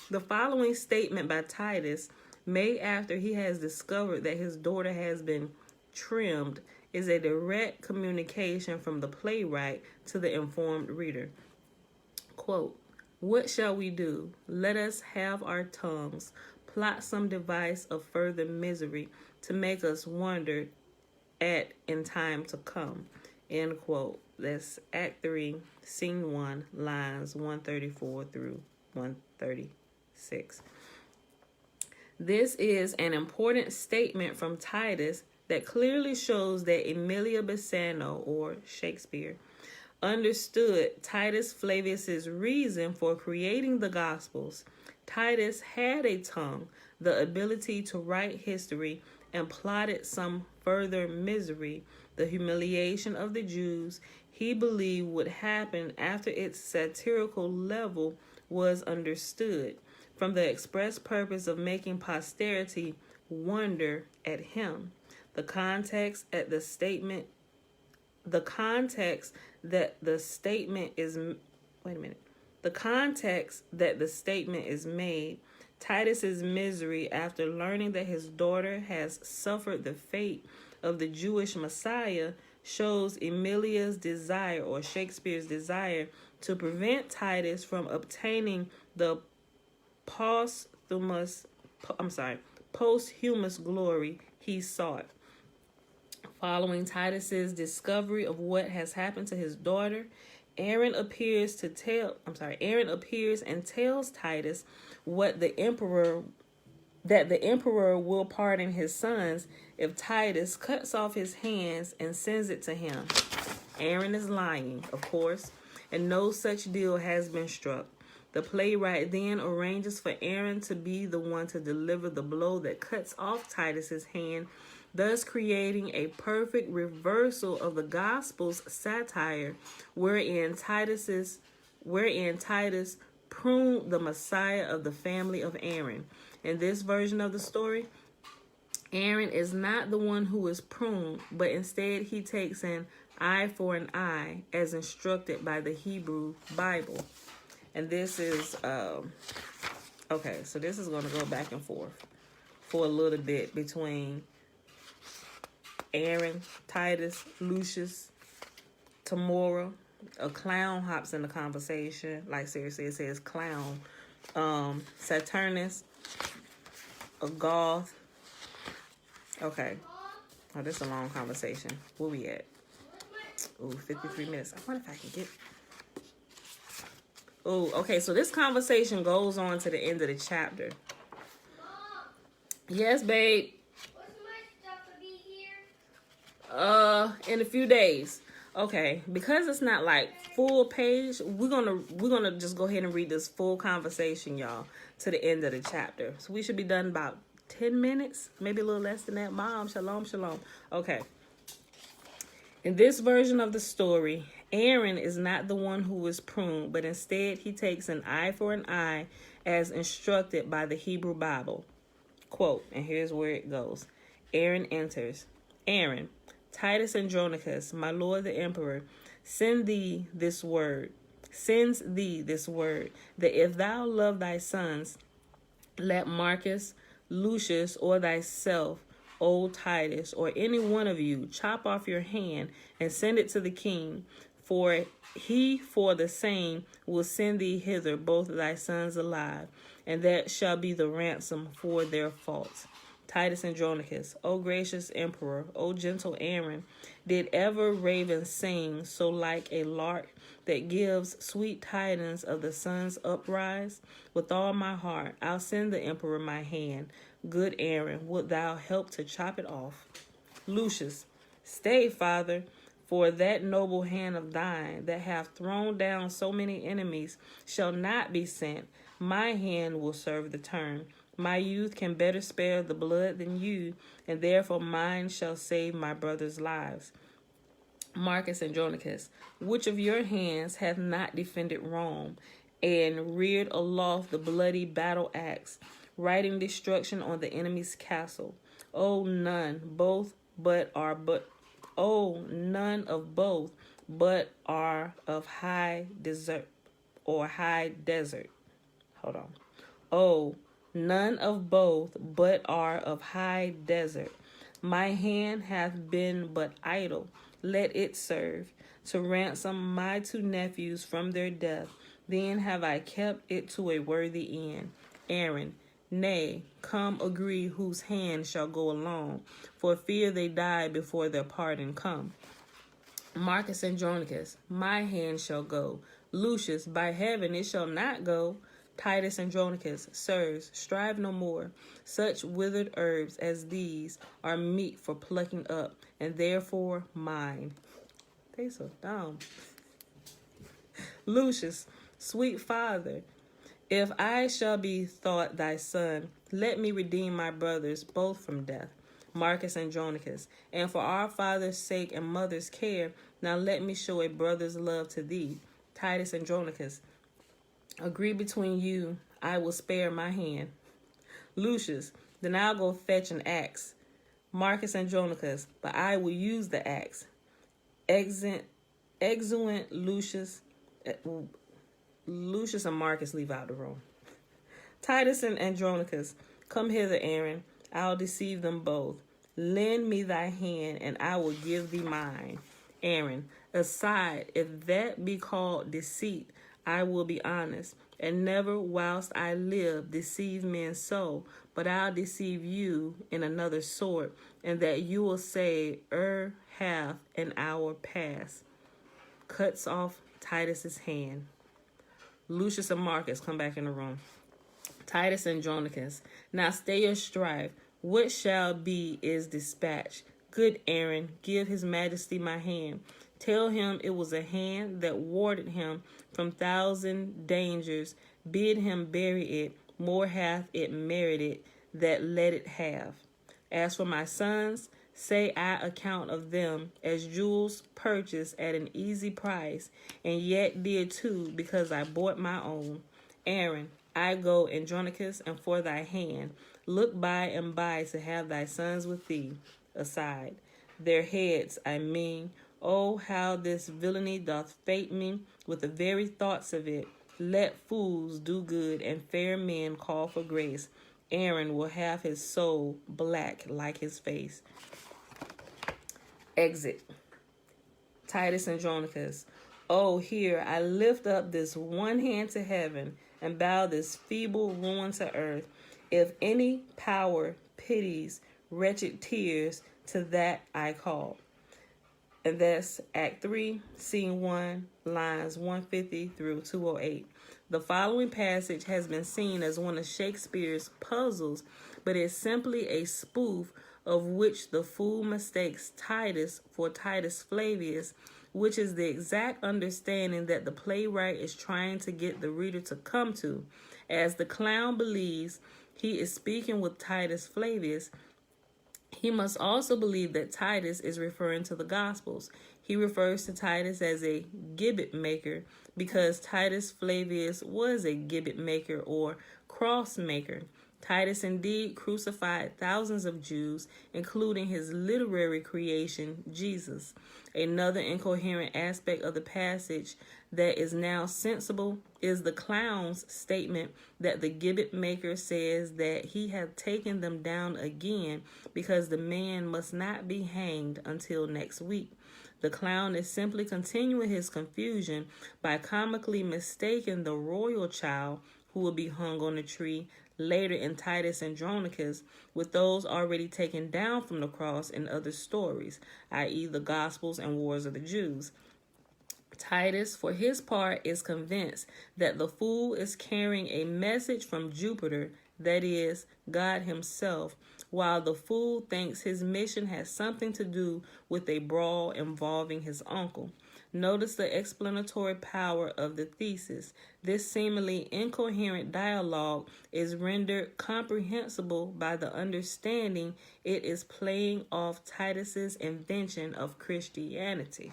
The following statement by Titus, made after he has discovered that his daughter has been trimmed, is a direct communication from the playwright to the informed reader. Quote, "What shall we do? Let us have our tongues, plot some device of further misery to make us wonder at in time to come." End quote. That's Act 3, Scene 1, lines 134 through 136. This is an important statement from Titus that clearly shows that Emilia Bassano, or Shakespeare, understood Titus Flavius's reason for creating the Gospels. Titus had a tongue, the ability to write history, and plotted some further misery, the humiliation of the Jews, he believed would happen after its satirical level was understood, from the express purpose of making posterity wonder at him. The context that the statement is made, Titus's misery after learning that his daughter has suffered the fate of the Jewish Messiah, shows Emilia's desire, or Shakespeare's desire, to prevent Titus from obtaining the posthumous glory he sought. Following Titus's discovery of what has happened to his daughter, Aaron appears and tells Titus that the emperor will pardon his sons if Titus cuts off his hands and sends it to him. Aaron is lying, of course, and no such deal has been struck. The playwright then arranges for Aaron to be the one to deliver the blow that cuts off Titus's hand, thus creating a perfect reversal of the Gospel's satire, wherein Titus pruned the Messiah of the family of Aaron. In this version of the story, Aaron is not the one who is pruned, but instead he takes an eye for an eye, as instructed by the Hebrew Bible. And this is, okay, so this is going to go back and forth for a little bit between Aaron, Titus, Lucius, Tamora. A clown hops in the conversation. Like, seriously, it says clown. Saturnus, a Goth. Okay. Oh, this is a long conversation. Where we at? Ooh, 53 minutes. I wonder if I can get... Oh, okay, so this conversation goes on to the end of the chapter. Yes, babe. What's my stuff to be here? In a few days. Okay, because it's not like full page, we're gonna just go ahead and read this full conversation, y'all, to the end of the chapter. So we should be done about 10 minutes, maybe a little less than that. Mom, shalom, shalom. Okay. In this version of the story, Aaron is not the one who was pruned, but instead he takes an eye for an eye as instructed by the Hebrew Bible. Quote, and here's where it goes. Aaron enters. Aaron, Titus Andronicus, my lord the emperor, sends thee this word, that if thou love thy sons, let Marcus, Lucius, or thyself, old Titus, or any one of you, chop off your hand and send it to the king, for he for the same will send thee hither both thy sons alive, and that shall be the ransom for their faults. Titus Andronicus. O gracious emperor, O gentle Aaron, did ever raven sing so like a lark that gives sweet tidings of the sun's uprise? With all my heart, I'll send the emperor my hand. Good Aaron, wilt thou help to chop it off? Lucius, stay, father, for that noble hand of thine that hath thrown down so many enemies shall not be sent. My hand will serve the turn. My youth can better spare the blood than you, and therefore mine shall save my brothers' lives. Marcus Andronicus, which of your hands hath not defended Rome, and reared aloft the bloody battle axe, writing destruction on the enemy's castle? Oh, none of both, but are of high desert or high desert. Hold on. Oh, none of both, but are of high desert. My hand hath been but idle. Let it serve to ransom my two nephews from their death. Then have I kept it to a worthy end. Aaron, nay, come agree whose hand shall go alone, for fear they die before their pardon come. Marcus Andronicus, my hand shall go. Lucius, by heaven it shall not go. Titus Andronicus, sirs, strive no more. Such withered herbs as these are meet for plucking up, and therefore mine. They so dumb. Lucius, sweet father, if I shall be thought thy son, let me redeem my brothers both from death. Marcus Andronicus, and for our father's sake and mother's care, now let me show a brother's love to thee. Titus Andronicus, agree between you, I will spare my hand. Lucius, then I'll go fetch an axe. Marcus Andronicus, but I will use the axe. Exeunt Lucius and Marcus leave out the room. Titus and Andronicus, come hither, Aaron. I'll deceive them both. Lend me thy hand, and I will give thee mine. Aaron, aside, if that be called deceit, I will be honest, and never whilst I live deceive men so, but I'll deceive you in another sort, and that you will say, hath an hour passed. Cuts off Titus's hand. Lucius and Marcus come back in the room. Titus and Andronicus, now stay your strife. What shall be is dispatched. Good Aaron, give his majesty my hand. Tell him it was a hand that warded him from 1,000 dangers. Bid him bury it. More hath it merited that let it have. As for my sons, say I account of them as jewels purchased at an easy price, and yet dear too, because I bought my own. Aaron, I go, Andronicus, and for thy hand. Look by and by to have thy sons with thee. Aside, their heads, I mean. Oh, how this villainy doth fate me with the very thoughts of it. Let fools do good and fair men call for grace. Aaron will have his soul black like his face. Exit. Titus Andronicus. Oh, here I lift up this one hand to heaven and bow this feeble ruin to earth. If any power pities wretched tears, to that I call. And that's Act 3, Scene 1, lines 150 through 208. The following passage has been seen as one of Shakespeare's puzzles, but is simply a spoof of which the fool mistakes Titus for Titus Flavius, which is the exact understanding that the playwright is trying to get the reader to come to. As the clown believes he is speaking with Titus Flavius, he must also believe that Titus is referring to the Gospels. He refers to Titus as a gibbet maker because Titus Flavius was a gibbet maker or cross maker. Titus indeed crucified thousands of Jews, including his literary creation, Jesus. Another incoherent aspect of the passage that is now sensible is the clown's statement that the gibbet maker says that he had taken them down again because the man must not be hanged until next week. The clown is simply continuing his confusion by comically mistaking the royal child who will be hung on a tree later in Titus Andronicus, with those already taken down from the cross in other stories, i.e. the Gospels and Wars of the Jews. Titus, for his part, is convinced that the fool is carrying a message from Jupiter, that is, God himself, while the fool thinks his mission has something to do with a brawl involving his uncle. Notice the explanatory power of the thesis. This seemingly incoherent dialogue is rendered comprehensible by the understanding it is playing off Titus's invention of Christianity.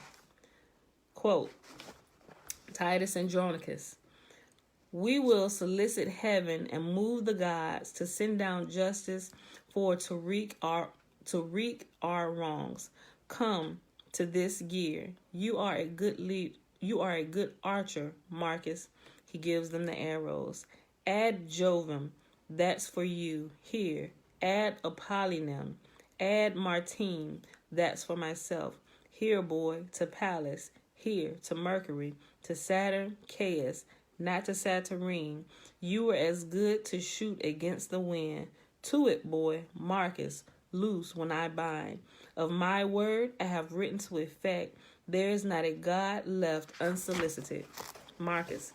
Quote, Titus Andronicus, we will solicit heaven and move the gods to send down justice for to wreak our wrongs. Come to this gear. You are a good archer, Marcus. He gives them the arrows. Add Jovim, that's for you. Here. Add Apollyon. Add Martine, that's for myself. Here, boy, to Pallas. Here, to Mercury, to Saturn, Chaos, not to Saturnine. You were as good to shoot against the wind. To it, boy, Marcus, loose when I bind. Of my word I have written to effect, there is not a god left unsolicited. Marcus,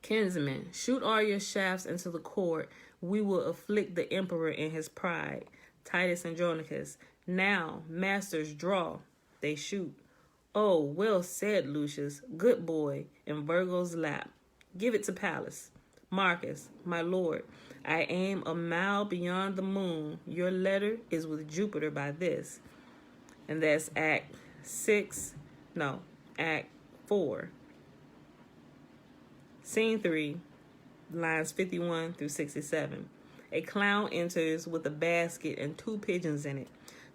kinsman, shoot all your shafts into the court. We will afflict the emperor in his pride. Titus Andronicus, now, masters, draw. They shoot. Oh, well said, Lucius. Good boy, in Virgo's lap. Give it to Pallas. Marcus, my lord, I aim a mile beyond the moon. Your letter is with Jupiter by this. And that's Act 4. Scene 3, lines 51 through 67. A clown enters with a basket and 2 pigeons in it.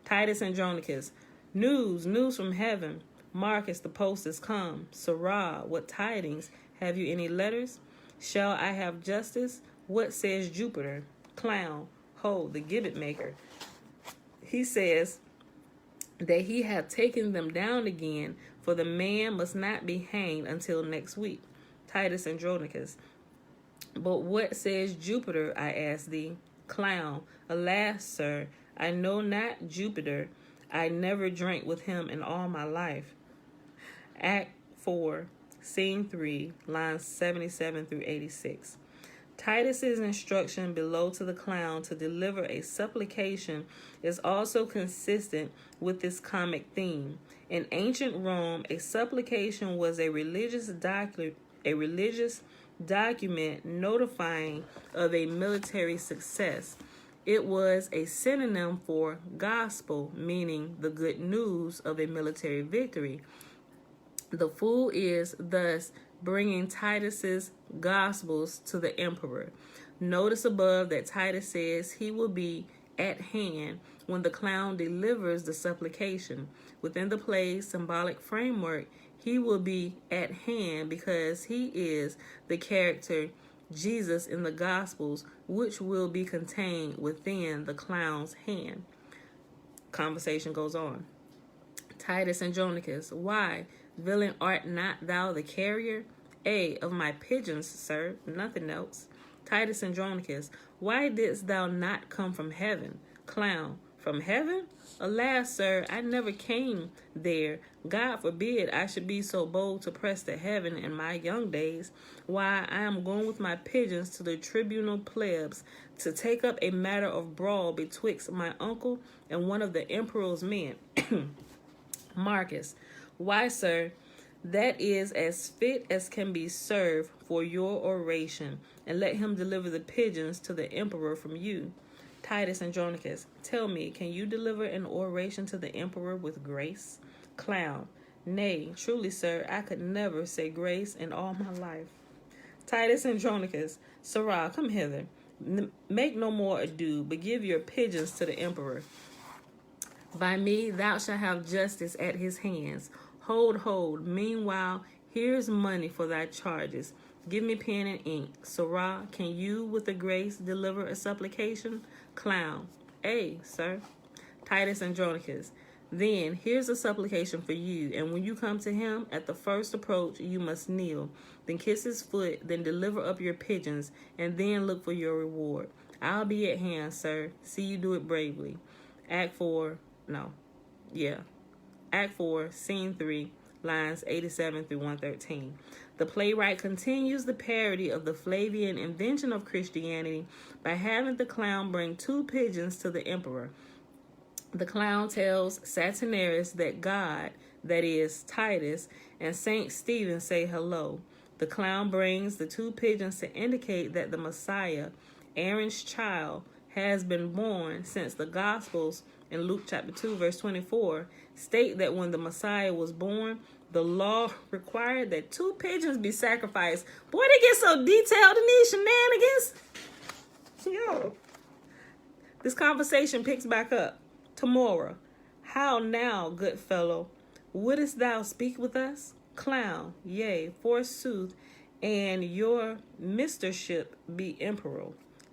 Titus Andronicus, news from heaven. Marcus, the post has come. Sirrah, what tidings? Have you any letters? Shall I have justice? What says Jupiter? Clown, ho, the gibbet maker. He says that he hath taken them down again, for the man must not be hanged until next week. Titus Andronicus, but what says Jupiter, I ask thee? Clown, alas, sir, I know not Jupiter. I never drank with him in all my life. Act 4, Scene 3, lines 77 through 86. Titus's instruction below to the clown to deliver a supplication is also consistent with this comic theme. In ancient Rome, a supplication was a religious document notifying of a military success. It was a synonym for gospel, meaning the good news of a military victory. The fool is thus bringing Titus's gospels to the emperor. Notice above that Titus says he will be at hand when the clown delivers the supplication. Within the play's symbolic framework, he will be at hand because he is the character Jesus in the Gospels, which will be contained within the clown's hand. Conversation goes on. Titus Andronicus, why, villain, art not thou the carrier? Of my pigeons, sir, nothing else. Titus Andronicus, why didst thou not come from heaven? Clown, from heaven? Alas, sir, I never came there. God forbid I should be so bold to press to heaven in my young days. Why, I am going with my pigeons to the tribunal plebs to take up a matter of brawl betwixt my uncle and one of the emperor's men. Marcus, why, sir, that is as fit as can be served for your oration, and let him deliver the pigeons to the emperor from you. Titus Andronicus, tell me, can you deliver an oration to the emperor with grace? Clown, nay, truly, sir, I could never say grace in all my life. Titus Andronicus, Sirrah, come hither. Make no more ado, but give your pigeons to the emperor. By me thou shalt have justice at his hands. Hold. Meanwhile, here's money for thy charges. Give me pen and ink. Sirrah, can you with a grace deliver a supplication? Clown, sir. Titus Andronicus, Then here's a supplication for you, and when you come to him, at the first approach you must kneel, then kiss his foot, then deliver up your pigeons, and then look for your reward. I'll be at hand, sir. See you do it bravely. Act 4, Scene 3, lines 87 through 113. The playwright continues the parody of the Flavian invention of Christianity by having the clown bring 2 pigeons to the emperor. The clown tells Saturninus that God, that is, Titus, and St. Stephen say hello. The clown brings the 2 pigeons to indicate that the Messiah, Aaron's child, has been born, since the Gospels in Luke chapter 2, verse 24, state that when the Messiah was born, the law required that 2 pigeons be sacrificed. Boy, they get so detailed in these shenanigans. Yo. This conversation picks back up. Tomorrow. How now, good fellow? Wouldst thou speak with us? Clown. Yea, forsooth, and your mistership be emperor.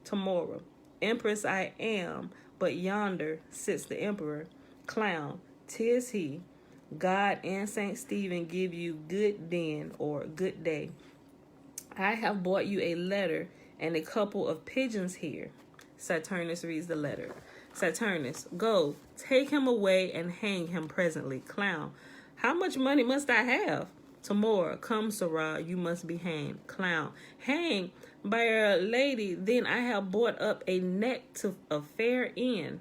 Tomorrow. Empress I am, but yonder sits the emperor. Clown. 'Tis he. God and St. Stephen give you good den, or good day. I have brought you a letter and a couple of pigeons here. Saturnus reads the letter. Saturnus, go, take him away and hang him presently. Clown, how much money must I have? Tomorrow, come, Sarah, you must be hanged. Clown, hang by a lady, then I have brought up a neck to a fair end.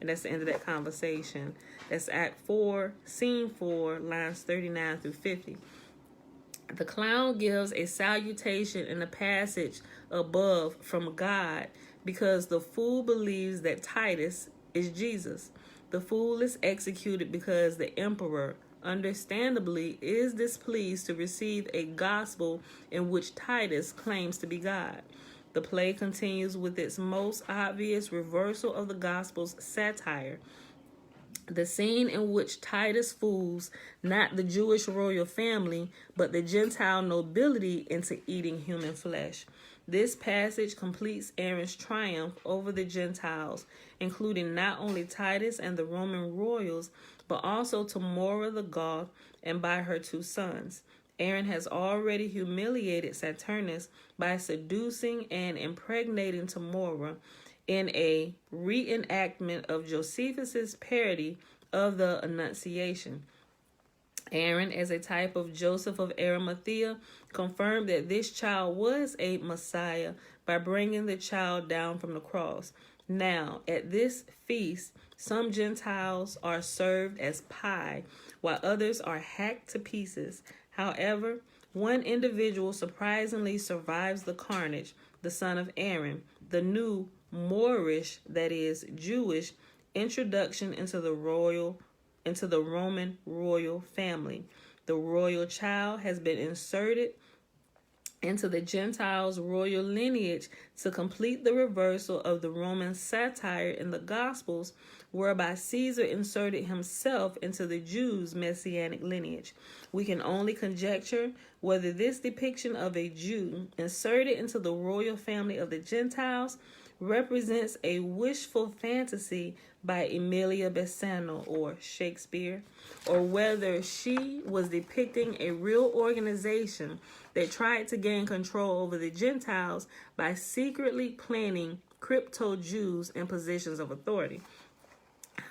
And that's the end of that conversation. That's Act 4, Scene 4, lines 39 through 50. The clown gives a salutation in the passage above from God, because the fool believes that Titus is Jesus. The fool is executed because the emperor, understandably, is displeased to receive a gospel in which Titus claims to be God. The play continues with its most obvious reversal of the gospel's satire. The scene in which Titus fools not the Jewish royal family, but the Gentile nobility into eating human flesh. This passage completes Aaron's triumph over the Gentiles, including not only Titus and the Roman royals, but also Tamora the Goth, and by her 2 sons. Aaron has already humiliated Saturnus by seducing and impregnating Tamora in a reenactment of Josephus's parody of the Annunciation. Aaron, as a type of Joseph of Arimathea, confirmed that this child was a Messiah by bringing the child down from the cross. Now, at this feast, some Gentiles are served as pie, while others are hacked to pieces. However, one individual surprisingly survives the carnage, the son of Aaron, the new Moorish, that is, Jewish, introduction into the Roman royal family. The royal child has been inserted into the Gentiles' royal lineage to complete the reversal of the Roman satire in the Gospels, whereby Caesar inserted himself into the Jews' messianic lineage. We can only conjecture whether this depiction of a Jew inserted into the royal family of the Gentiles represents a wishful fantasy by Emilia Bassano or Shakespeare, or whether she was depicting a real organization that tried to gain control over the Gentiles by secretly planting crypto-Jews in positions of authority.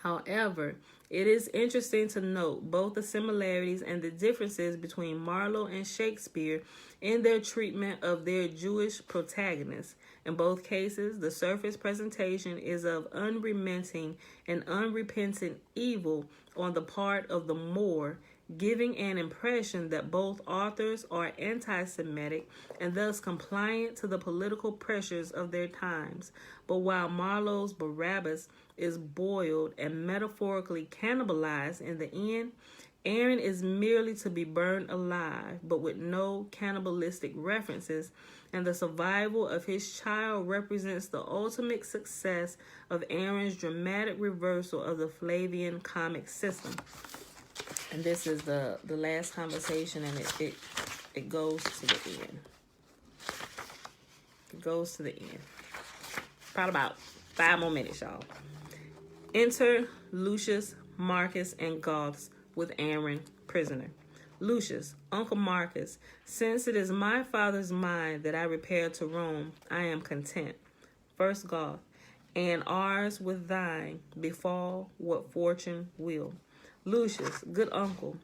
However, it is interesting to note both the similarities and the differences between Marlowe and Shakespeare in their treatment of their Jewish protagonists. In both cases, the surface presentation is of unremitting and unrepentant evil on the part of the Moor, giving an impression that both authors are anti-Semitic and thus compliant to the political pressures of their times. But while Marlowe's Barabbas is boiled and metaphorically cannibalized in the end, Aaron is merely to be burned alive, but with no cannibalistic references, and the survival of his child represents the ultimate success of Aaron's dramatic reversal of the Flavian comic system. And this is the last conversation, and it goes to the end. It goes to the end. Probably about 5 more minutes, y'all. Enter Lucius Marcus, and Goths with Aaron prisoner. Lucius, Uncle Marcus, since it is my father's mind that I repair to Rome, I am content. First Goth, and ours with thine befall what fortune will. Lucius, good uncle,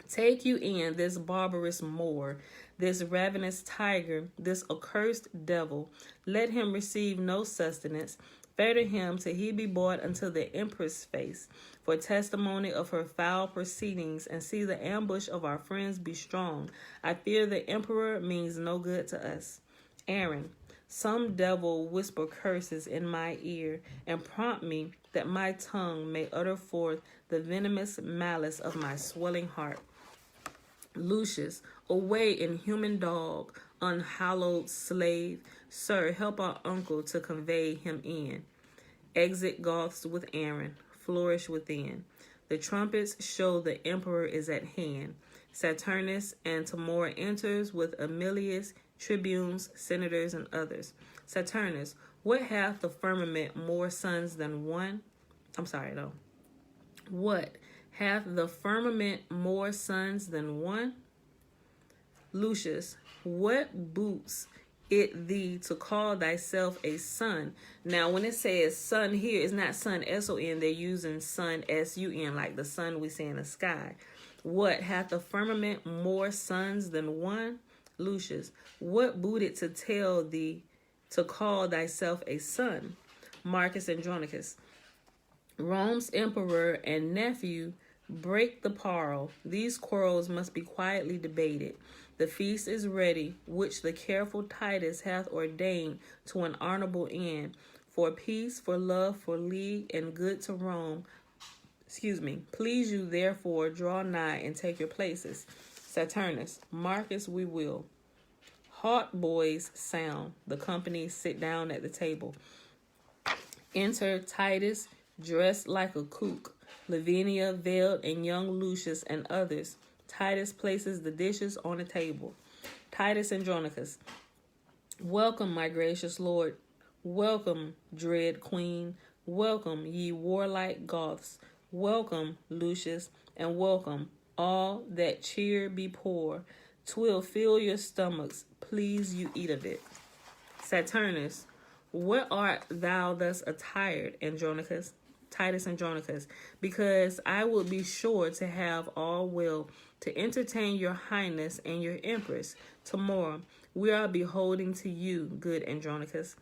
take you in this barbarous Moor, this ravenous tiger, this accursed devil. Let him receive no sustenance. Fetter him till he be brought unto the empress' face, for testimony of her foul proceedings, and see the ambush of our friends be strong. I fear the emperor means no good to us. Aaron, some devil whisper curses in my ear, and prompt me that my tongue may utter forth the venomous malice of my swelling heart. Lucius, away, inhuman dog, unhallowed slave, sir, help our uncle to convey him in. Exit Goths with Aaron, flourish within. The trumpets show the emperor is at hand. Saturnus and Tamora enters with Aemilius, tribunes, senators, and others. Saturnus, what hath the firmament more sons than one? What hath the firmament more sons than one? Lucius, what boots it thee to call thyself a son? Now, when it says son here, it's not son S-O-N. They're using sun S-U-N, like the sun we see in the sky. What hath the firmament more sons than one? Lucius, what booted to tell thee to call thyself a son? Marcus Andronicus, Rome's emperor and nephew break the parle. These quarrels must be quietly debated. The feast is ready, which the careful Titus hath ordained to an honorable end, for peace, for love, for league, and good to Rome. Please you, therefore, draw nigh and take your places. Saturnus, Marcus, we will. Hot boys sound. The company sit down at the table. Enter Titus, dressed like a cook, Lavinia veiled, and young Lucius and others. Titus places the dishes on the table. Titus Andronicus, welcome, my gracious lord. Welcome, dread queen. Welcome, ye warlike Goths. Welcome, Lucius, and welcome all that cheer be poor. 'Twill fill your stomachs. Please you eat of it. Saturnus, what art thou thus attired, Andronicus? Titus Andronicus, because I will be sure to have all will to entertain your highness and your empress. Tomorrow we are beholding to you, good Andronicus.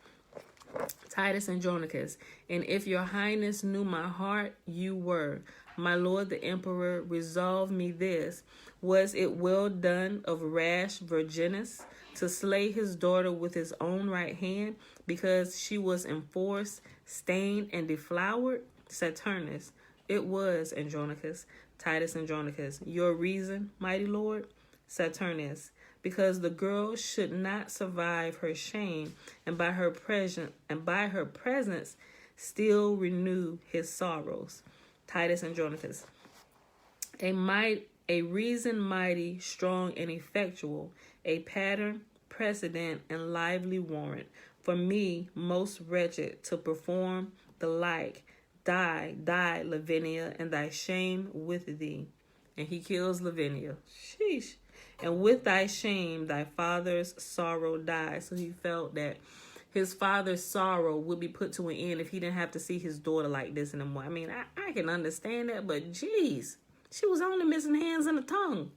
Titus Andronicus, and if your highness knew my heart, you were. My lord the emperor, resolve me this. Was it well done of rash Virginus to slay his daughter with his own right hand, because she was enforced, stained, and deflowered? Saturnus, it was, Andronicus. Titus Andronicus, your reason, mighty lord? Saturnus, because the girl should not survive her shame, and by her presence still renew his sorrows. Titus Andronicus, a reason mighty, strong, and effectual, a pattern, precedent, and lively warrant for me most wretched to perform the like. Die, Lavinia, and thy shame with thee. And he kills Lavinia. Sheesh. And with thy shame, thy father's sorrow dies. So he felt that his father's sorrow would be put to an end if he didn't have to see his daughter like this anymore. I mean, I can understand that, but geez, she was only missing hands and a tongue.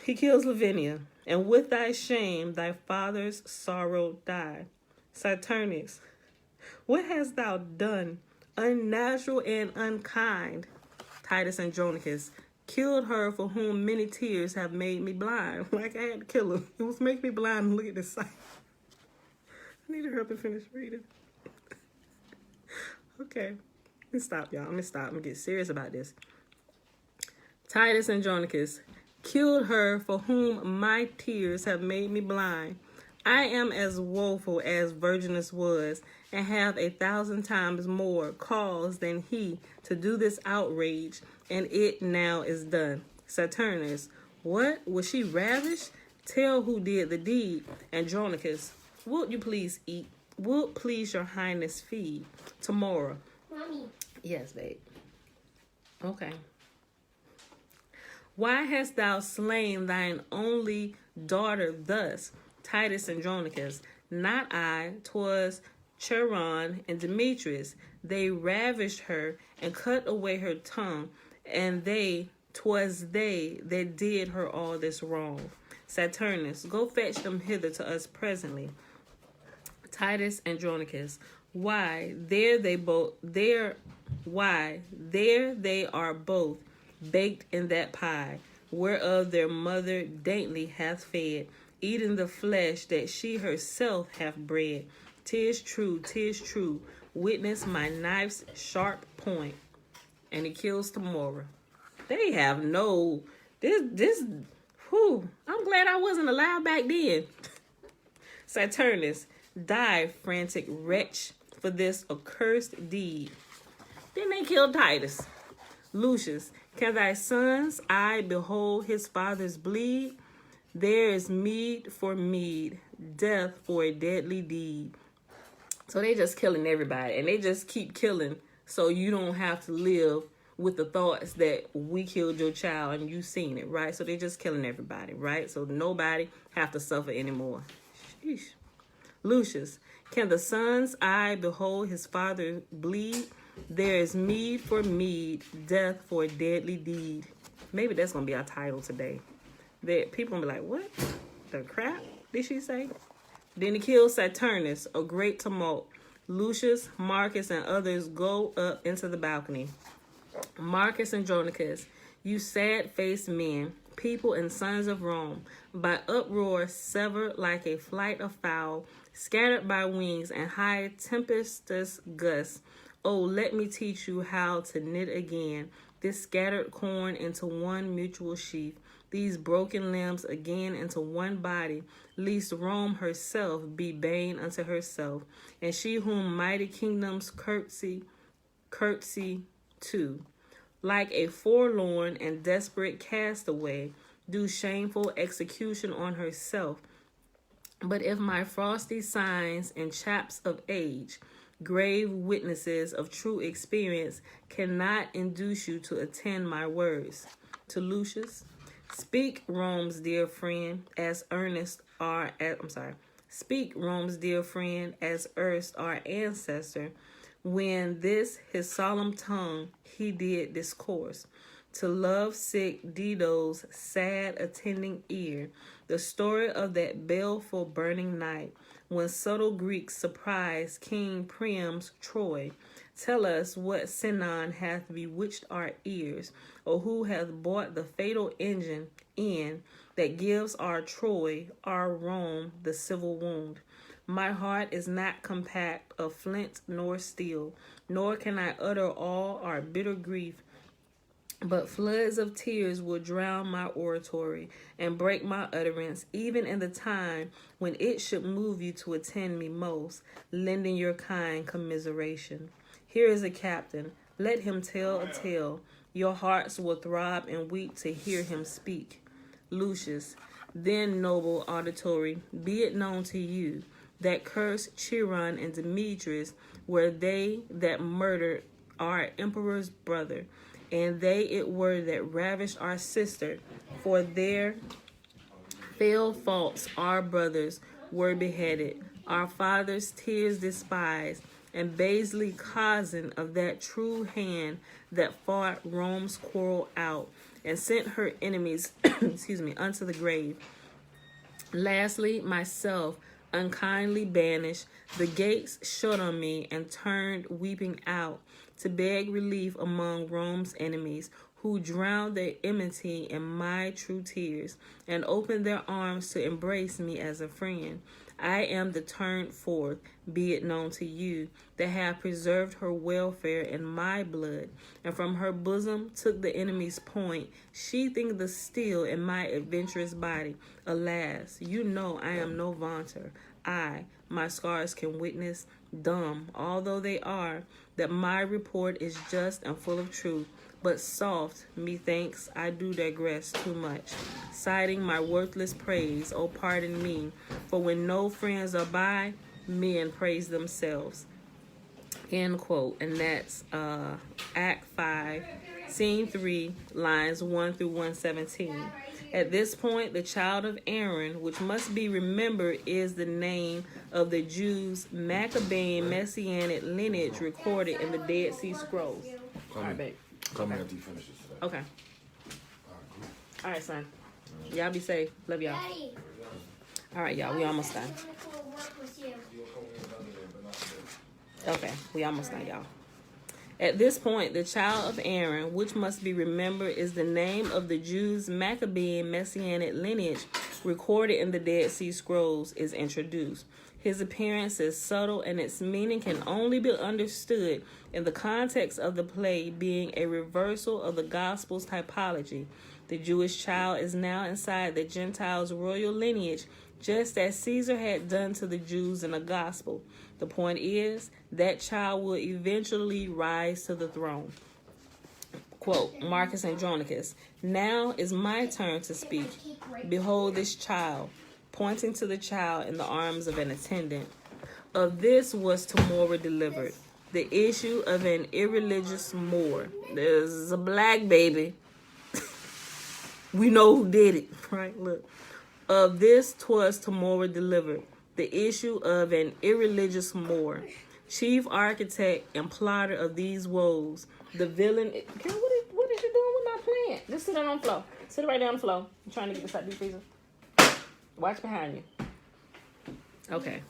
He kills Lavinia. And with thy shame, thy father's sorrow died. Saturnus, what hast thou done, unnatural and unkind? Titus Andronicus, killed her for whom many tears have made me blind. Like I had to kill her. It was making me blind and look at this sight. I need to hurry up and finish reading. Okay. Let me stop, y'all. I'm gonna get serious about this. Titus Andronicus, killed her for whom my tears have made me blind. I am as woeful as Virginus was, and have 1,000 times more cause than he to do this outrage, and it now is done. Saturnus, what? Was she ravished? Tell who did the deed. Andronicus, Would you please eat? Would please your highness feed? Tomorrow. Mommy. Yes, babe. Okay. Why hast thou slain thine only daughter thus? Titus and Andronicus. Not I, 'twas Chiron and Demetrius. They ravished her and cut away her tongue, and 'twas they that did her all this wrong. Saturnus, go fetch them hither to us presently. Titus and Andronicus. Why, there they are both baked in that pie, whereof their mother daintily hath fed, eating the flesh that she herself hath bred. 'Tis true, witness my knife's sharp point. And he kills Tamora. They have no, I'm glad I wasn't alive back then. Saturnus, die, frantic wretch, for this accursed deed. Then they killed Titus. Lucius, can thy son's eye behold his father's bleed? There is meed for meed, death for a deadly deed. So they just killing everybody, and they just keep killing so you don't have to live with the thoughts that we killed your child and you seen it, right? So they just killing everybody, right? So nobody have to suffer anymore. Sheesh. Lucius, can the son's eye behold his father bleed? There is meed for meed, death for a deadly deed. Maybe that's going to be our title today. That people will be like, what the crap did she say? Then he kills Saturnus, a great tumult. Lucius, Marcus, and others go up into the balcony. Marcus and Andronicus, you sad-faced men, people and sons of Rome, by uproar severed like a flight of fowl, scattered by wings and high tempestuous gusts. Oh, let me teach you how to knit again this scattered corn into one mutual sheaf, these broken limbs again into one body, lest Rome herself be bane unto herself, and she whom mighty kingdoms curtsy to. Like a forlorn and desperate castaway, do shameful execution on herself. But if my frosty signs and chaps of age, grave witnesses of true experience, cannot induce you to attend my words. To Lucius, speak, Rome's dear friend, as Speak, Rome's dear friend, as erst our ancestor, when this his solemn tongue he did discourse, to love-sick Dido's sad attending ear, the story of that baleful burning night, when subtle Greeks surprised King Priam's Troy. Tell us what Sinon hath bewitched our ears, or who hath brought the fatal engine in that gives our Troy, our Rome, the civil wound. My heart is not compact of flint nor steel, nor can I utter all our bitter grief, but floods of tears will drown my oratory and break my utterance, even in the time when it should move you to attend me most, lending your kind commiseration. Here is a captain. Let him tell a tale. Your hearts will throb and weep to hear him speak. Lucius, then noble auditory, be it known to you that cursed Chiron and Demetrius were they that murdered our emperor's brother, and they it were that ravished our sister. For their fell faults our brothers were beheaded, our fathers' tears despised, and basely cousin of that true hand that fought Rome's quarrel out, and sent her enemies unto the grave. Lastly, myself unkindly banished, the gates shut on me, and turned weeping out to beg relief among Rome's enemies, who drowned their enmity in my true tears, and opened their arms to embrace me as a friend. I am the turned forth, be it known to you, that have preserved her welfare in my blood, and from her bosom took the enemy's point, sheathing the steel in my adventurous body. Alas, you know I am no vaunter. My scars can witness, dumb although they are, that my report is just and full of truth. but soft, methinks I do digress too much, citing my worthless praise, oh pardon me, for when no friends are by, men praise themselves. End quote. And that's Act 5, Scene 3, lines 1 through 117. At this point, the child of Aaron, which must be remembered, is the name of the Jews' Maccabean Messianic lineage recorded in the Dead Sea Scrolls. All right, babe. Call me after you finish this today. Okay. All right, son. Y'all be safe. Love y'all. Daddy. All right, y'all. We almost done. I wanna go work with you. Okay, we almost done, y'all. At this point, the child of Aaron, which must be remembered, is the name of the Jews' Maccabean Messianic lineage recorded in the Dead Sea Scrolls, is introduced. His appearance is subtle, and its meaning can only be understood in the context of the play being a reversal of the Gospel's typology. The Jewish child is now inside the Gentiles' royal lineage, just as Caesar had done to the Jews in the Gospel. The point is, that child will eventually rise to the throne. Quote, Marcus Andronicus, now is my turn to speak. Behold this child, pointing to the child in the arms of an attendant. Of this was Tamora delivered, the issue of an irreligious Moor. There's a black baby. We know who did it, right? Look. Of this 'twas Tamora delivered, the issue of an irreligious Moor, chief architect and plotter of these woes. The villain. Girl, what is you doing with my plant? Just sit on the floor. Sit right down on the floor. I'm trying to get this out of the freezer. Watch behind you. Okay.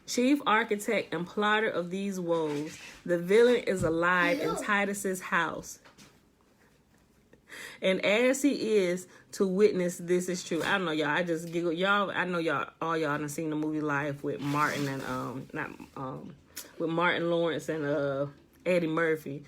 Chief architect and plotter of these woes. The villain is alive in Titus's house. And as he is to witness, this is true. I don't know, y'all. I just giggle. Y'all, I know all y'all done seen the movie Life with Martin and with Martin Lawrence and Eddie Murphy.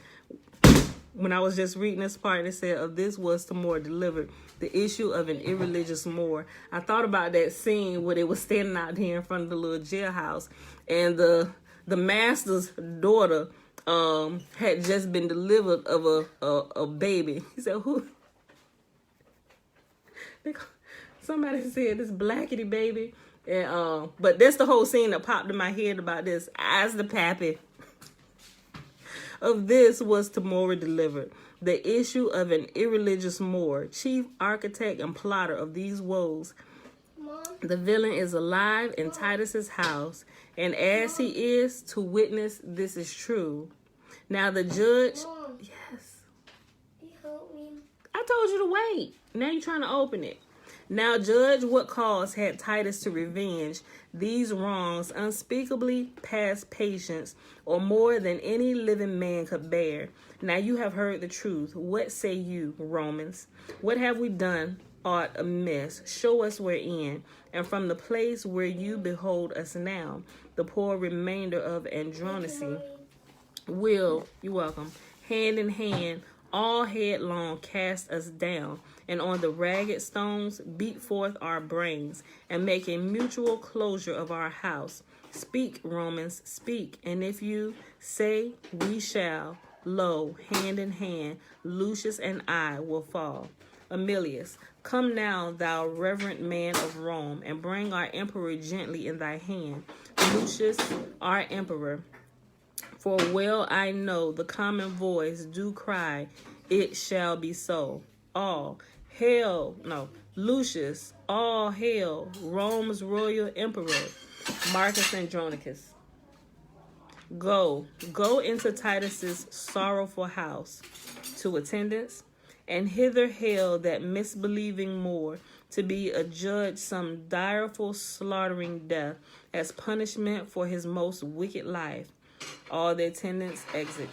When I was just reading this part, it said, of this was Tamora delivered, the issue of an irreligious Moor. I thought about that scene where they were standing out here in front of the little jailhouse, and the master's daughter had just been delivered of a baby. He said, who? Somebody said this blackity baby. And but that's the whole scene that popped in my head about this. As the pappy. Of this was Tamora delivered, the issue of an irreligious Moor, chief architect and plotter of these woes. Mom. The villain is alive in Titus's house, and as he is to witness, this is true. Now the judge. Mom. Yes. You help me. I told you to wait. Now you're trying to open it. Now judge what cause had Titus to revenge these wrongs unspeakably past patience, or more than any living man could bear. Now you have heard the truth. What say you, Romans? What have we done aught amiss? Show us wherein, and from the place where you behold us now, the poor remainder of Andronicus will, you're welcome, hand in hand, all headlong cast us down, and on the ragged stones beat forth our brains, and make a mutual closure of our house. Speak, Romans, speak, and if you say we shall, lo, hand in hand, Lucius and I will fall. Emilius, come now, thou reverent man of Rome, and bring our emperor gently in thy hand. Lucius, our emperor, for well I know the common voice do cry, it shall be so. All hail, no, Lucius, all hail, Rome's royal emperor, Marcus Andronicus. Go into Titus's sorrowful house, to attendants, and hither hail that misbelieving Moor, to be adjudged some direful slaughtering death as punishment for his most wicked life. All the attendants exit.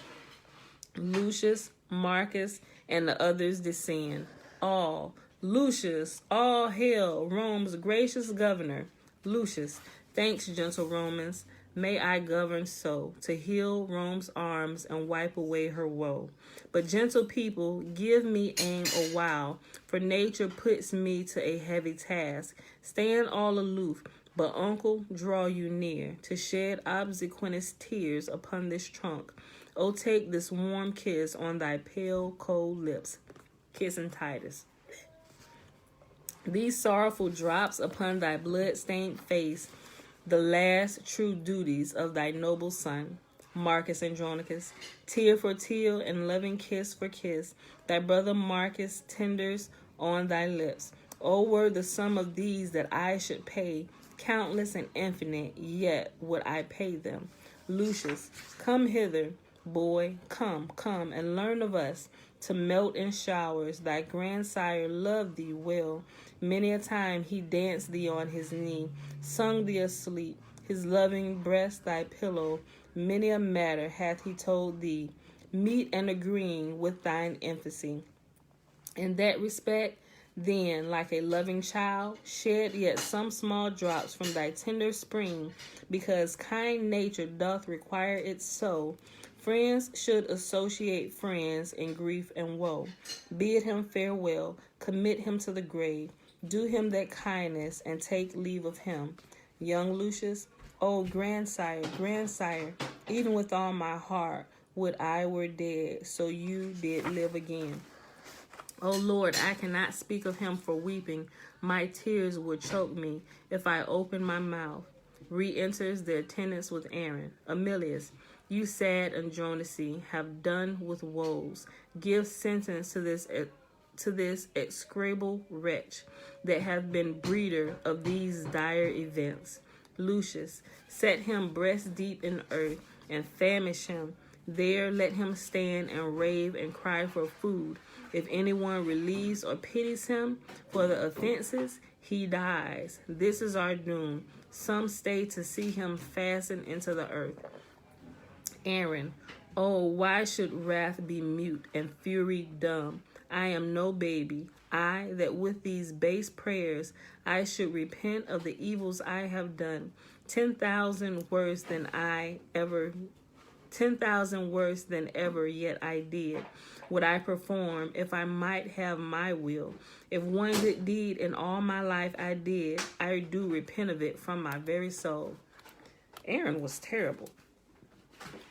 Lucius, Marcus, and the others descend. All, Lucius, all hail, Rome's gracious governor. Lucius, thanks, gentle Romans. May I govern so, to heal Rome's arms and wipe away her woe. But gentle people, give me aim a while, for nature puts me to a heavy task. Stand all aloof, but uncle, draw you near, to shed obsequious tears upon this trunk. Oh, take this warm kiss on thy pale, cold lips. Kissing Titus. These sorrowful drops upon thy blood-stained face, the last true duties of thy noble son, Marcus Andronicus. Tear for tear and loving kiss for kiss, thy brother Marcus tenders on thy lips. O were the sum of these that I should pay, countless and infinite, yet would I pay them. Lucius, come hither, boy, come, and learn of us, to melt in showers. Thy grandsire loved thee well. Many a time he danced thee on his knee, sung thee asleep, his loving breast thy pillow. Many a matter hath he told thee, meet and agreeing with thine infancy. In that respect, then, like a loving child, shed yet some small drops from thy tender spring, because kind nature doth require it so. Friends should associate friends in grief and woe. Bid him farewell, commit him to the grave, do him that kindness, and take leave of him. Young Lucius, O grandsire, even with all my heart would I were dead, so you did live again. O Lord, I cannot speak of him for weeping. My tears would choke me if I opened my mouth. Re-enters the attendants with Aaron. Emilius, you sad Andronicus, have done with woes. Give sentence to this execrable wretch that hath been breeder of these dire events. Lucius, set him breast deep in earth and famish him. There let him stand and rave and cry for food. If anyone relieves or pities him for the offenses, he dies. This is our doom. Some stay to see him fastened into the earth. Aaron, oh, why should wrath be mute and fury dumb? I am no baby. I, that with these base prayers I should repent of the evils I have done. 10,000 worse than ever yet I did, would I perform if I might have my will. If one good deed in all my life I did, I do repent of it from my very soul. Aaron was terrible.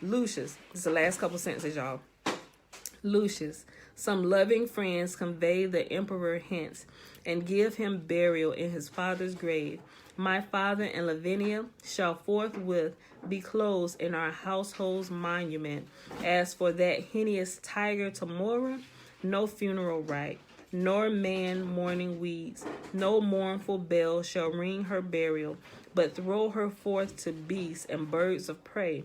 Lucius, this is the last couple sentences, y'all. Lucius, some loving friends convey the emperor hence, and give him burial in his father's grave. My father and Lavinia shall forthwith be closed in our household's monument. As for that heinous tiger Tamora, no funeral rite, nor man mourning weeds, no mournful bell shall ring her burial, but throw her forth to beasts and birds of prey.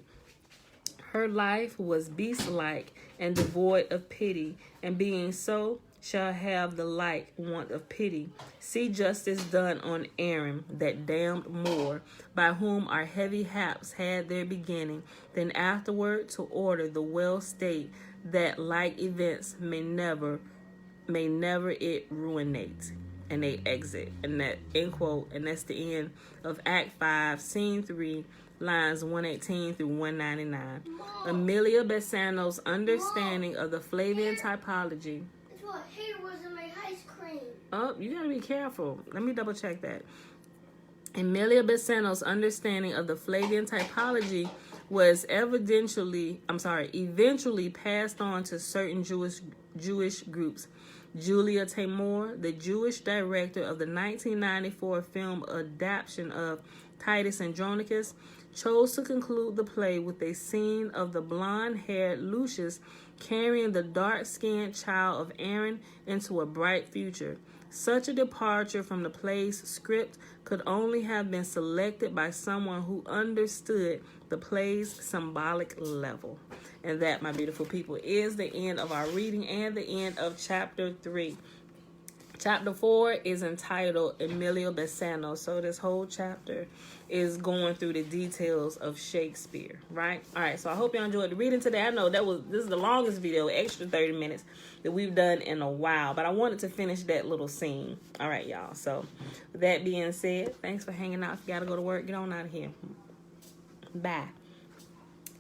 Her life was beast-like and devoid of pity, and being so, shall have the like want of pity. See justice done on Aaron, that damned Moor, by whom our heavy haps had their beginning, then afterward to order the well state, that like events may never it ruinate. And they exit. And that end quote, and that's the end of Act 5, Scene 3, lines 118 through 199. Mom. Amelia Bassano's understanding of the Flavian typology. That's what hair was in my ice cream. Oh, you gotta be careful. Let me double check that. Amelia Bassano's understanding of the Flavian typology was eventually passed on to certain Jewish groups. Julia Taymor, the Jewish director of the 1994 film adaptation of Titus Andronicus, chose to conclude the play with a scene of the blonde-haired Lucius carrying the dark-skinned child of Aaron into a bright future. Such a departure from the play's script could only have been selected by someone who understood the play's symbolic level. And that, my beautiful people, is the end of our reading and the end of Chapter 3. Chapter 4 is entitled Emilio Bassano. So this whole chapter is going through the details of Shakespeare, right? All right, so I hope y'all enjoyed the reading today. I know this is the longest video, extra 30 minutes that we've done in a while, but I wanted to finish that little scene. All right, y'all. So with that being said, thanks for hanging out. If you got to go to work, get on out of here. Bye.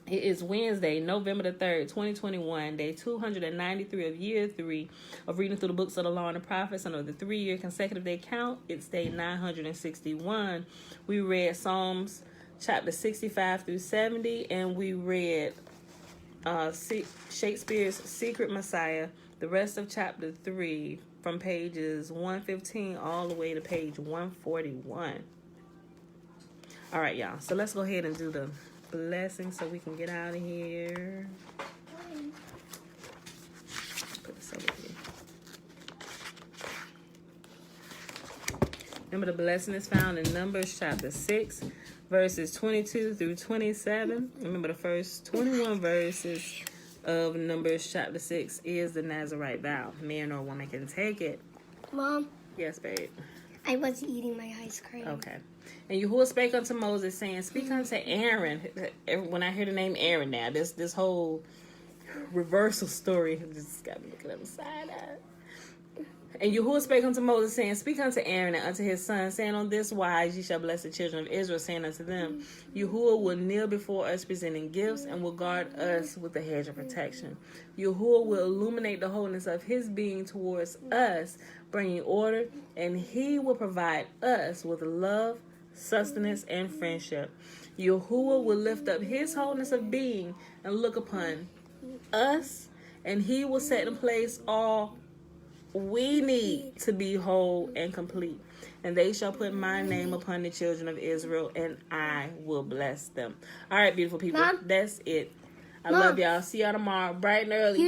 It is Wednesday, November the 3rd, 2021, day 293 of year 3 of reading through the books of the Law and the Prophets under the 3-year consecutive day count. It's day 961. We read Psalms chapter 65 through 70, and we read Shakespeare's Secret Messiah, the rest of chapter 3, from pages 115 all the way to page 141. All right, y'all. So let's go ahead and do the blessing so we can get out of here. Put this over here. Remember, the blessing is found in Numbers chapter 6, verses 22 through 27. Remember, the first 21 verses of Numbers chapter 6 is the Nazirite vow. Man or woman can take it. Mom? Yes, babe? I was eating my ice cream. Okay. And Yahuwah spake unto Moses, saying, speak unto Aaron. When I hear the name Aaron now, this whole reversal story just got me looking at the side eye. And Yahuwah spake unto Moses, saying, speak unto Aaron and unto his sons, saying, on this wise ye shall bless the children of Israel, saying unto them, Yahuwah will kneel before us, presenting gifts, and will guard us with a hedge of protection. Yahuwah will illuminate the wholeness of his being towards us, bringing order, and he will provide us with love, sustenance, and friendship. Yahuwah will lift up his wholeness of being and look upon us, and he will set in place all we need to be whole and complete. And they shall put my name upon the children of Israel, and I will bless them. All right, beautiful people. Mom? That's it. I Mom? love y'all. See y'all tomorrow, bright and early.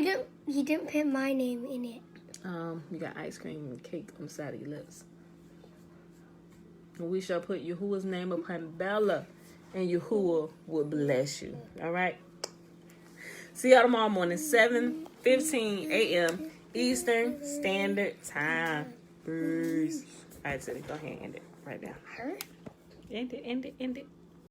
You didn't put my name in it. You got ice cream and cake on the side of your lips. And we shall put Yahuwah's name upon Bella, and Yahuwah will bless you. All right? See y'all tomorrow morning, 7:15 a.m. Eastern Standard Time. Peace. All right, City, go ahead and end it right now. Her? End it.